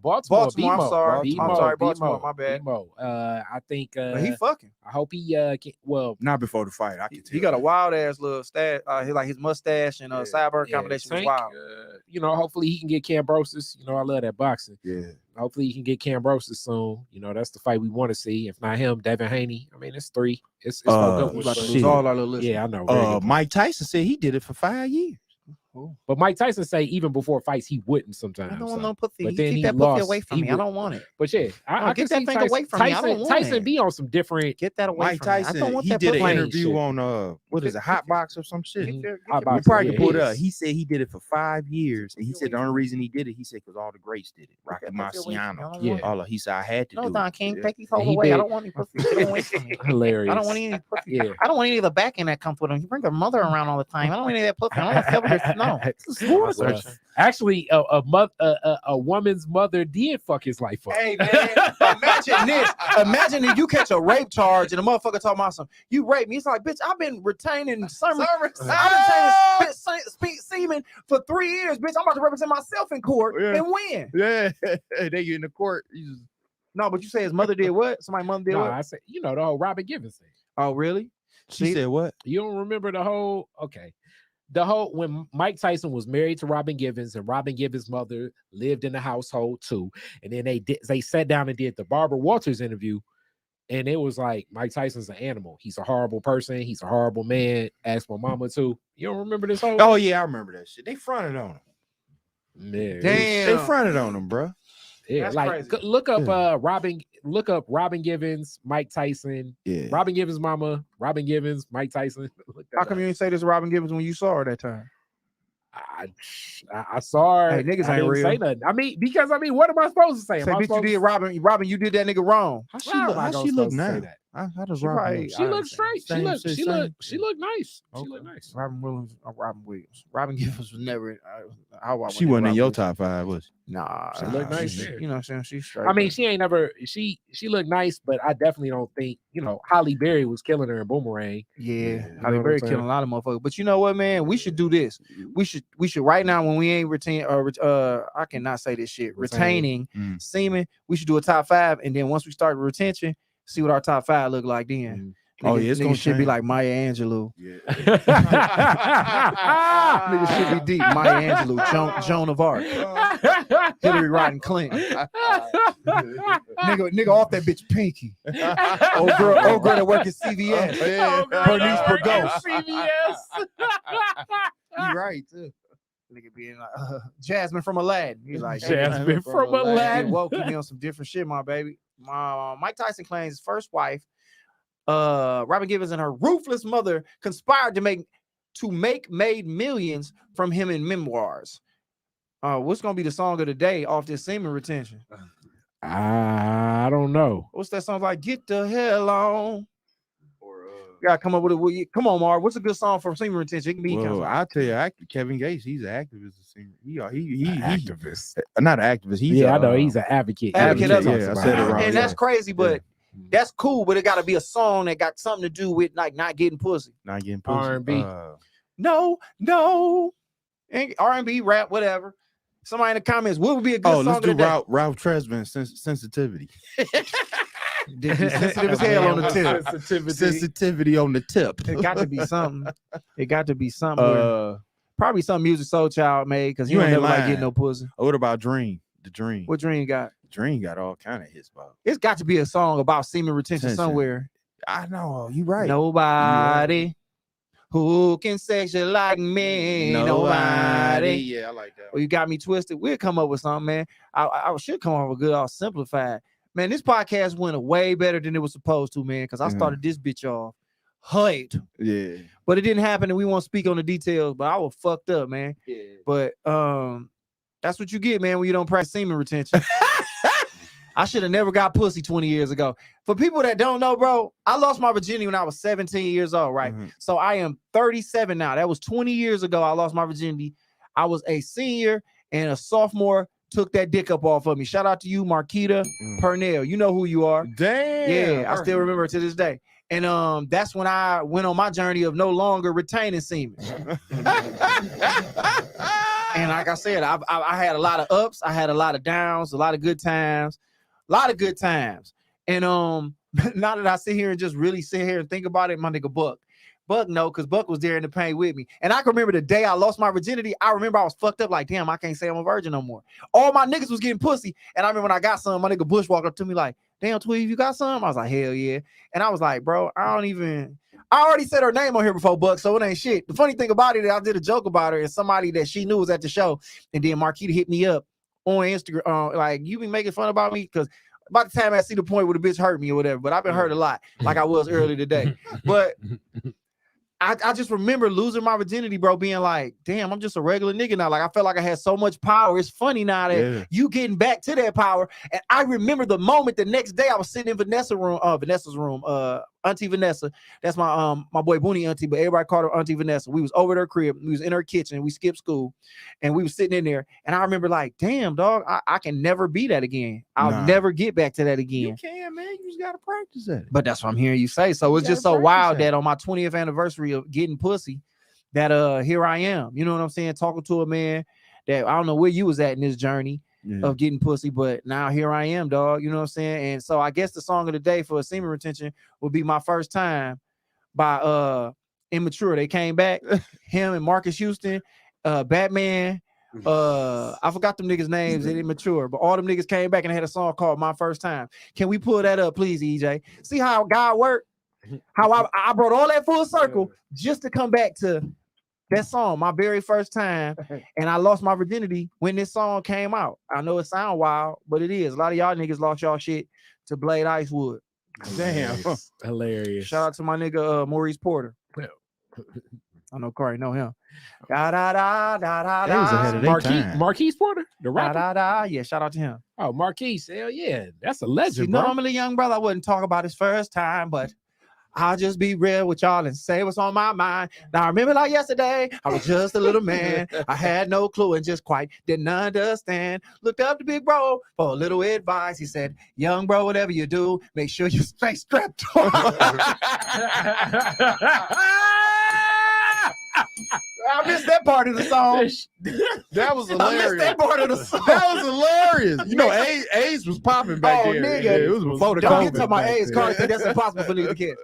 Baltimore. I'm sorry. Baltimore. My bad. I think he fucking. I hope he can, not before the fight. I can tell he got a wild ass little stash. He like his mustache and sideburn combination was wild. Hopefully he can get Cambrosis. I love that boxing. Yeah. Hopefully he can get Cambrosis soon. That's the fight we want to see. If not him, Devin Haney. I mean, it's 3. It's no good. Lose all our little list. Yeah, I know. Mike Tyson said he did it for 5 years. But Mike Tyson say even before fights he wouldn't sometimes. I don't want no pussy. But then keep he that lost. pussy away from me. I don't want it. But yeah, I get can that see thing away from me. I don't want Tyson it. be on some different. Get that away Mike from me. Tyson, I don't want he that did an pussy. interview on what is it, Hot Box or some shit. Mhm. We probably can pull it up. He said he did it for 5 years, and he said the only reason he did it, he said because all the greats did it. Rocky Marciano, Yeah. He said I had to do Don it. King, take these hoes away. I don't want any pussy. Get them away from me. Hilarious. I don't want any pussy. Yeah. I don't want any of the back end that comes with them. You bring their mother around all the time. I don't want any of that pussy. I don't want to no. This is bullshit. Actually, a woman's mother did fuck his life up. Hey man, imagine this. Imagine if you catch a rape charge and the motherfucker talking about something. You raped me. It's like, bitch, I've been retaining semen for 3 years, bitch. I'm about to represent myself in court and win. Yeah, they get in the court. No, but you say his mother did what? Somebody's mother did what? I said, the whole Robin Givens thing. Oh, really? She said what? You don't remember the whole? Okay. When Mike Tyson was married to Robin Givens and Robin Givens' mother lived in the household too, and then they sat down and did the Barbara Walters interview, and it was like Mike Tyson's an animal. He's a horrible person. He's a horrible man. Ask my mama too. You don't remember this whole? Oh yeah, I remember that shit. They fronted on him. Man, they fronted on him, bro. Yeah, That's like crazy. look up Robin Givens, Mike Tyson. Yeah. Robin Givens' mama, Robin Givens, Mike Tyson. How come you didn't say this Robin Givens when you saw her that time? I saw her. Hey, niggas I ain't didn't real. say nothing. I mean, because what am I supposed to say? Say, bitch, you did Robin, you did that nigga wrong. How she How look? am I How gonna she look supposed to say now? that? How does She Robin probably- look? She I looks understand. straight. She Same. look nice. Okay. She look nice. Robin Williams. Robin Givens was never. She wasn't in your top 5, was she? Nah, She look nice she- there. You know what I'm saying? She's straight. I mean, but- she ain't never. She looked nice, but I definitely don't think Holly Berry was killing her in Boomerang. yeah, You Halle know what Berry I'm killing saying? a lot of motherfuckers. But you know what, man? We should do this. We should right now when we ain't I cannot say this shit. Retaining semen. We should do a top 5, and then once we start retention, see what our top 5 look like then. Oh, yeah, it's niggas gonna should be change. like Maya Angelou. Yeah. Niggas should be deep. Maya Angelou, Joan of Arc, Hillary Rodham Clinton. nigga off that bitch Pinky. Old girl that work at CVS. Bernice Burgos. You right too. Nigga being like Jasmine from Aladdin. He's like Jasmine from Aladdin. Whoa, keep me on some different shit, my baby. Mike Tyson claims his first wife, Robin Givens, and her ruthless mother conspired to make made millions from him in memoirs. What's gonna be the song of the day off this semen retention? I don't know. What's that song like? Get the hell on. You gotta come up with it. Come on, Marv. What's a good song for semen retention? It can be Well, I'll tell you, Kevin Gates, he's an activist. He Activist. not an activist. He's I know he's an advocate. Advocate of it. Yeah, I said it wrong. and that's crazy, but that's cool. But it got to be a song that got something to do with like not getting pussy. Not getting pussy. R&B. No, R&B, rap, whatever. Somebody in the comments, what would be a good song let's of do the day? Ralph Tresvant, sensitivity. Sensitive as hell on the tip. Sensitivity on the tip. It got to be something. Where, probably some Music Soul Child made because you ain't never like getting no pussy. What about Dream? The Dream. What Dream got? Dream got all kind of hits, Bob. It's got to be a song about semen retention somewhere. I know. You right. Nobody who can sex you like me. Nobody. Yeah, I like that. Well, you got me twisted. We'll come up with something, man. I should come up with a good, all simplified. Man, this podcast went way better than it was supposed to, man, because I started this bitch off hyped. Yeah. But it didn't happen, and we won't speak on the details, but I was fucked up, man. Yeah. But that's what you get, man, when you don't practice semen retention. I should have never got pussy 20 years ago. For people that don't know, bro, I lost my virginity when I was 17 years old, right? So I am 37 now. That was 20 years ago I lost my virginity. I was a senior, and a sophomore took that dick up off of me. Shout out to you, Marquita Purnell. You know who you are. Damn. Yeah, I still remember it to this day. And that's when I went on my journey of no longer retaining semen. And like I said, I had a lot of ups, I had a lot of downs, a lot of good times. And now that I sit here and just really sit here and think about it, my nigga Buck no, because Buck was there in the pain with me. And I can remember the day I lost my virginity. I remember I was fucked up like, damn, I can't say I'm a virgin no more. All my niggas was getting pussy. And I remember when I got some, my nigga Bush walked up to me like, damn, Tweed, you got some? I was like, hell yeah. And I was like, bro, I already said her name on here before, Buck, so it ain't shit. The funny thing about it, I did a joke about her, and somebody that she knew was at the show. And then Marquita hit me up on Instagram, like, you be making fun about me? Because by the time I see the point where the bitch hurt me or whatever, but I've been hurt a lot, like I was earlier today. But I just remember losing my virginity, bro, being like, damn, I'm just a regular nigga now. Like, I felt like I had so much power. It's funny now that you getting back to that power. And I remember the moment the next day I was sitting in Vanessa's room, Auntie Vanessa. That's my boy Booney auntie, but everybody called her Auntie Vanessa. We was over at her crib. We was in her kitchen. We skipped school, and we was sitting in there. And I remember like, damn, dog, I can never be that again. I'll never get back to that again. You can, man. You just gotta practice it. But that's what I'm hearing you say. So it's just so wild that on my 20th anniversary of getting pussy, that here I am. You know what I'm saying? Talking to a man that I don't know where you was at in this journey of getting pussy, but now here I am, dog. You know what I'm saying? And so I guess the song of the day for semen retention would be My First Time by Immature. They came back, him and Marcus Houston, Batman. I forgot them niggas' names at Immature, but all them niggas came back and had a song called My First Time. Can we pull that up, please, EJ? See how God worked? How I brought all that full circle just to come back to That song, my very first time, and I lost my virginity when this song came out. I know it sound wild, but it is. A lot of y'all niggas lost y'all shit to Blade Icewood. Damn. Hilarious. Shout out to my nigga Maurice Porter. I know Corey know him. Da da da da da. They was ahead of their time. Marquise Porter, the Da rapper. da da. Yeah, shout out to him. Oh, Marquise, hell yeah, that's a legend, See, bro. normally, young brother, I wouldn't talk about his first time, but I'll just be real with y'all and say what's on my mind. Now, I remember like yesterday, I was just a little man. I had no clue and just quite didn't understand. Looked up to big bro for a little advice. He said, young bro, whatever you do, make sure you stay strapped on. I missed that part of the song. That was I hilarious. missed that part of the song. That was hilarious. You know, AIDS was popping back Oh, there. nigga. Yeah, it was before the Don't COVID. get to my back AIDS then. card. That's impossible for niggas to catch.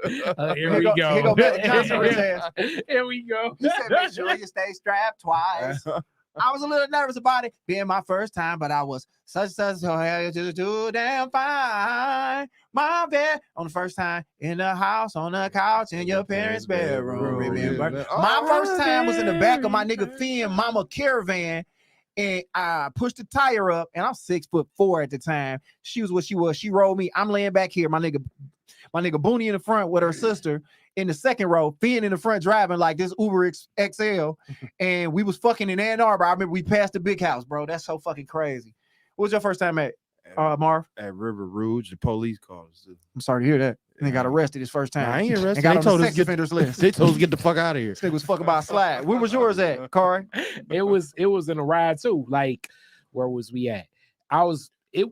Here Here we go- go. here go Magic Johnson with his ass. Here we go. He said, make sure you stay strapped twice. I was a little nervous about it being my first time, but I was such so hell just too damn fine. My bed on the first time in the house, on the couch in your parents' bedroom. Remember, my first time was in the back of my nigga Finn Mama Caravan, and I pushed the tire up, and I'm 6'4" at the time. She was what she was. She rolled me. I'm laying back here. My nigga Booney in the front with her sister. In the second row, Finn in the front driving like this Uber XL, and we was fucking in Ann Arbor. I remember we passed the big house, bro. That's so fucking crazy. What was your first time at, Marv? At River Rouge, the police called us. I'm sorry to hear that. And they got arrested his first time. Nah, I ain't And arrested. got They on told the us sex get offenders list. They told us get the fuck out of here. This nigga was fucking by a slide. Where was yours at, Corey? It was in a ride too. Like, where was we at?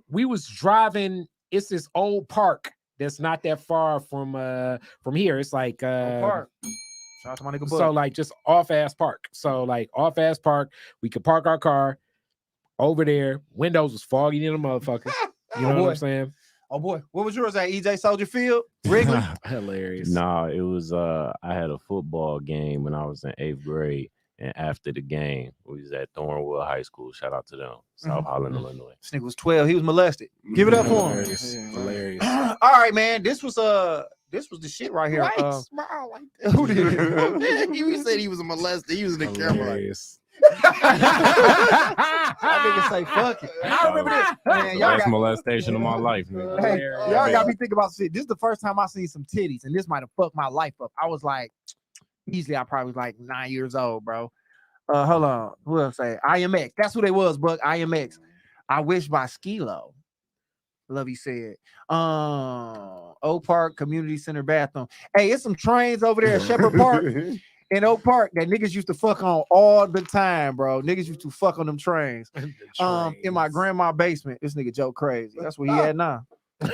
We was driving. It's this old park that's not that far from here. It's like Park. Shout out to my nigga Bud. so like just off ass park. So like off ass park, we could park our car over there. Windows was foggy in the motherfucker. You know what I'm saying? Oh boy, what was yours at? EJ Soldier Field, Wrigley. Hilarious. Nah, it was I had a football game when I was in 8th grade, and after the game, we was at Thornwood High School. Shout out to them, South Holland, Illinois. This nigga was 12. He was molested. Give it up for him. Hilarious. All right, man. This was the shit right here. Who did it? He said he was a molester. He was in the camera. Hilarious. That nigga say fuck it. I remember this. Man, y'all Last got, molestation of my life, man. hey, y'all got me thinking about shit. This is the first time I seen some titties, and this might have fucked my life up. I was like, easily, I probably was like 9 years old, bro. Hold on. Who else say IMX? That's who they was, Buck. IMX. I wish by Skilo. Love you said. Oak Park Community Center bathroom. Hey, it's some trains over there at Shepherd Park in Oak Park that niggas used to fuck on all the time, bro. Niggas used to fuck on them trains. In my grandma's basement, this nigga Joe crazy. That's what he had now. I'm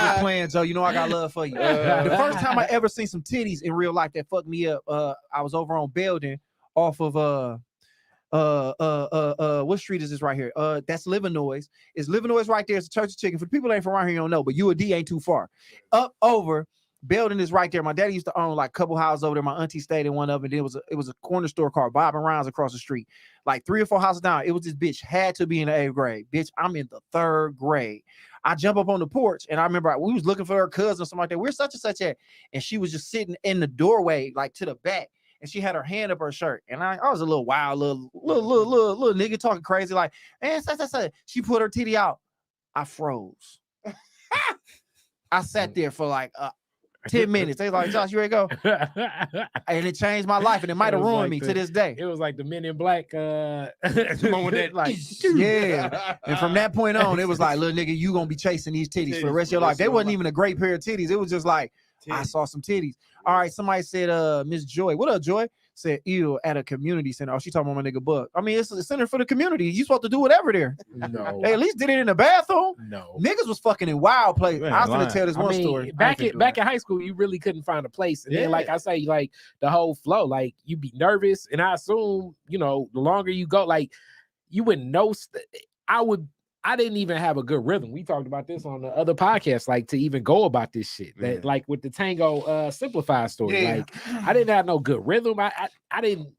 just playing, Joe. You know I got love for you. The first time I ever seen some titties in real life that fucked me up, I was over on Belden off of what street is this right here? That's Livernois. It's Livernois right there. It's a Church of Chicken. For the people that ain't from around here, you don't know, but UAD ain't too far. Up over. Belden is right there. My daddy used to own like a couple houses over there. My auntie stayed in one of them. It was a corner store called Bob and Ryan's across the street. Like 3 or 4 houses down. It was this bitch had to be in the 8th grade. Bitch, I'm in the 3rd grade. I jump up on the porch and I remember we was looking for her cousin or something like that. We're such and such at, and she was just sitting in the doorway, like to the back, and she had her hand up her shirt. And I was a little wild, little nigga talking crazy, like, man, she put her titty out. I froze. I sat there for like 10 minutes. They was like, Josh, you ready to go? And it changed my life, and it might have ruined me to this day. It was like the Men in Black moment that like yeah. And from that point on, it was like, little nigga, you gonna be chasing these titties for the rest of your life. They wasn't even a great pair of titties. It was just like, I saw some titties. All right, somebody said, Miss Joy. What up, Joy? Said, ew, at a community center. Oh, she talking about my nigga Buck. I mean, it's a center for the community. You supposed to do whatever there. No. They at least did it in the bathroom. No. Niggas was fucking in wild places. I was gonna tell this one story. Back in high school, you really couldn't find a place. And then, like I say, like the whole flow, like you be nervous. And I assume, you know, the longer you go, like you wouldn't know. I didn't even have a good rhythm. We talked about this on the other podcast, like to even go about this shit. That like with the Tango Simplified story. Yeah. Like I didn't have no good rhythm. I didn't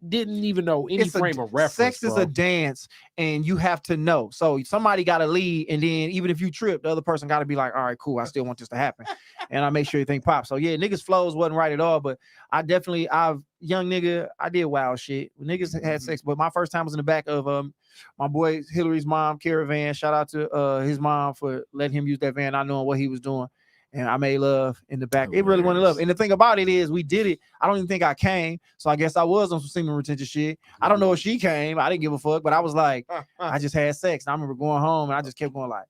didn't even know any frame of reference. Sex is a dance, and you have to know. So somebody got to lead, and then even if you trip, the other person got to be like, all right, cool, I still want this to happen, and I make sure everything pops. So yeah, niggas flows wasn't right at all, but I've young nigga, I did wild shit. Niggas had sex, but my first time was in the back of my boy Hillary's mom caravan. Shout out to his mom for letting him use that van, not knowing what he was doing. And I made love in the back. It really wanted love. And the thing about it is we did it. I don't even think I came. So I guess I was on some semen retention shit. I don't know if she came. I didn't give a fuck, but I was like, I just had sex. And I remember going home and I just kept going like,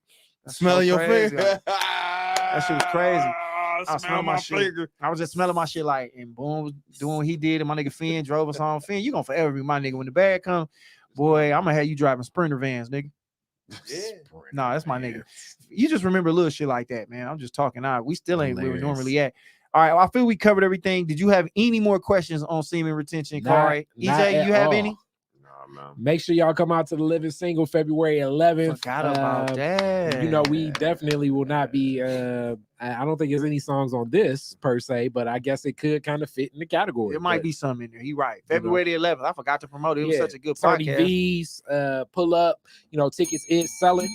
smelling your finger. Like, that shit was crazy. I smell my finger. Shit. I was just smelling my shit like, and boom, doing what he did. And my nigga Finn drove us home. Finn, you gonna forever be my nigga. When the bag come, boy, I'm gonna have you driving Sprinter vans, nigga. Yeah. No, that's my nigga. You just remember little shit like that, man. I'm just talking out. We still ain't where we normally at. All right, well, I feel we covered everything. Did you have any more questions on semen retention, Kari? EJ, you have any? No. Make sure y'all come out to the Living Single February 11th. Forgot about that. You know, we definitely will not be. I don't think there's any songs on this per se, but I guess it could kind of fit in the category. There might be some in there. He right. February the 11th. I forgot to promote it. It was such a good podcast. 30 V's, pull up. You know, tickets is selling.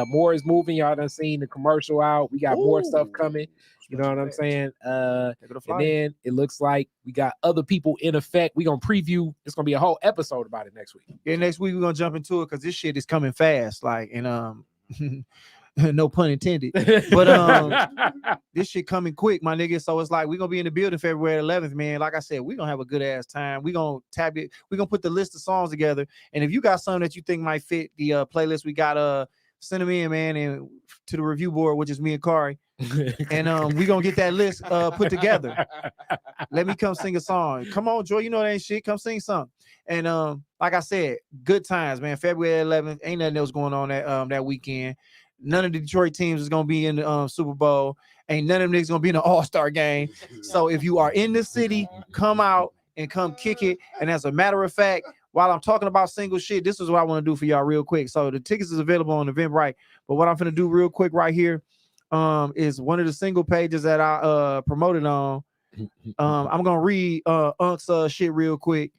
More is moving. Y'all done seen the commercial out. We got more stuff coming. You know what I'm saying? And then it looks like we got other people in effect. We're going to preview. It's going to be a whole episode about it next week. Yeah, next week we're going to jump into it because this shit is coming fast. Like, and no pun intended. But this shit coming quick, my nigga. So it's like we're going to be in the building February 11th, man. Like I said, we're going to have a good ass time. We're going to tab it. We're going to put the list of songs together. And if you got something that you think might fit the playlist, we got send them in, man, and to the review board, which is me and Kari. And we're gonna get that list put together. Let me come sing a song. Come on, Joy, you know that ain't shit. Come sing something. And like I said, good times, man. February 11th, ain't nothing else going on that weekend. None of the Detroit teams is gonna be in the Super Bowl. Ain't none of them niggas gonna be in the All-Star game. So if you are in the city, come out and come kick it. And as a matter of fact, while I'm talking about single shit, this is what I want to do for y'all real quick. So the tickets is available on Eventbrite, but what I'm gonna do real quick right here is one of the single pages that I promoted on. I'm gonna read Unk's shit real quick.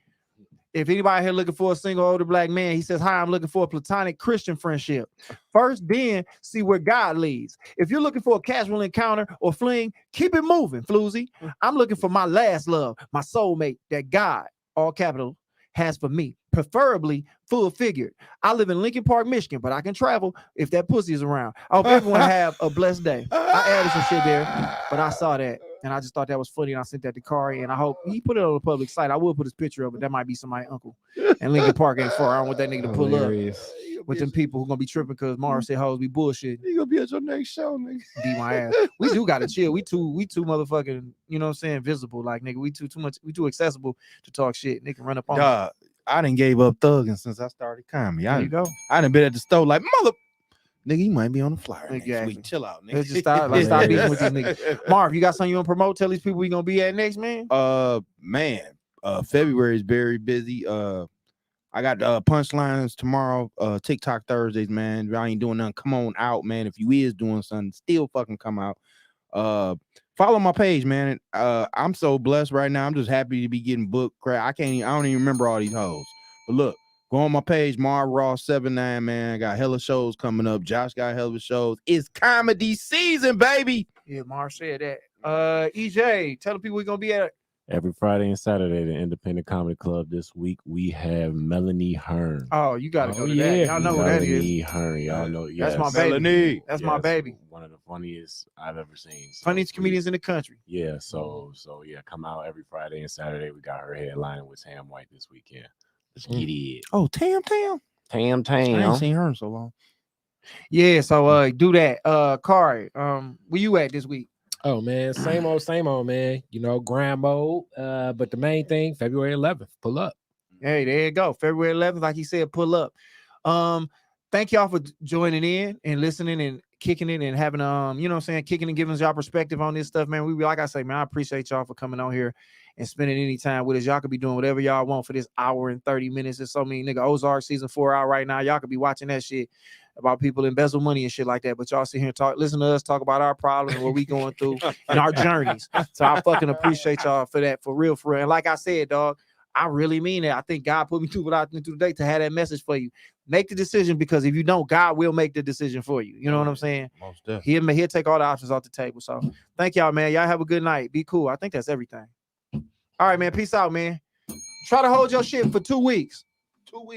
If anybody here looking for a single older black man, he says, hi, I'm looking for a platonic Christian friendship. First, then see where God leads. If you're looking for a casual encounter or fling, keep it moving, floozy. I'm looking for my last love, my soulmate that God, all capital, has for me, preferably full figured. I live in Lincoln Park, Michigan, but I can travel if that pussy is around. I hope everyone have a blessed day. I added some shit there, but I saw that and I just thought that was funny, and I sent that to Kari, and I hope he put it on the public site. I will put his picture up, but that might be somebody's uncle. And Lincoln Park ain't far. I don't want that nigga to pull up with them people who gonna be tripping because Mara said hoes be bullshit. You gonna be at your next show, nigga. Beat my ass. We do gotta chill. We too motherfucking, you know what I'm saying, visible. Like, nigga, we too accessible to talk shit. Nigga run up on us. I done gave up thugging since I started comedy. There you go. I done been at the store like, mother, nigga, you might be on the flyer exactly. next week. Chill out, nigga. Let's just stop beating with these niggas. Marv, you got something you want to promote? Tell these people we gonna be at next, man. February is very busy. I got punchlines tomorrow, TikTok Thursdays, man. If I ain't doing nothing, come on out, man. If you is doing something, still fucking come out. Follow my page, man. I'm so blessed right now. I'm just happy to be getting booked. I don't even remember all these hoes. But look, go on my page, Marv Ross 79, man. I got hella shows coming up. Josh got hella shows. It's comedy season, baby. Yeah, Marv said that. EJ, tell the people we're gonna be at. Every Friday and Saturday, the Independent Comedy Club. This week we have Melanie Hearn. Oh, you gotta go to that. Y'all know who that is. Melanie Hearn. Y'all know. That's my baby. Melanie. That's my baby. One of the funniest I've ever seen. So funniest comedians in the country. Yeah. So yeah, come out every Friday and Saturday. We got her headlining with Tam White this weekend. Let's get it. Oh, Tam. I ain't seen her in so long. Yeah. So do that. Kari, where you at this week? Oh man, same old, man. You know, grind mode. But the main thing, February 11th, pull up. Hey, there you go. February 11th, like he said, pull up. Thank y'all for joining in and listening and kicking it and having you know what I'm saying, kicking and giving us y'all perspective on this stuff, man. We like I say, man, I appreciate y'all for coming on here and spending any time with us. Y'all could be doing whatever y'all want for this hour and 30 minutes. There's so many nigga Ozark season 4 out right now. Y'all could be watching that shit about people embezzle money and shit like that. But y'all sit here and listen to us talk about our problems and what we going through and our journeys. So I fucking appreciate y'all for that, for real. And like I said, dog, I really mean it. I think God put me through what I've been through today to have that message for you. Make the decision, because if you don't, God will make the decision for you. You know what I'm saying? Most definitely. He'll take all the options off the table. So thank y'all, man. Y'all have a good night. Be cool. I think that's everything. All right, man. Peace out, man. Try to hold your shit for 2 weeks. 2 weeks.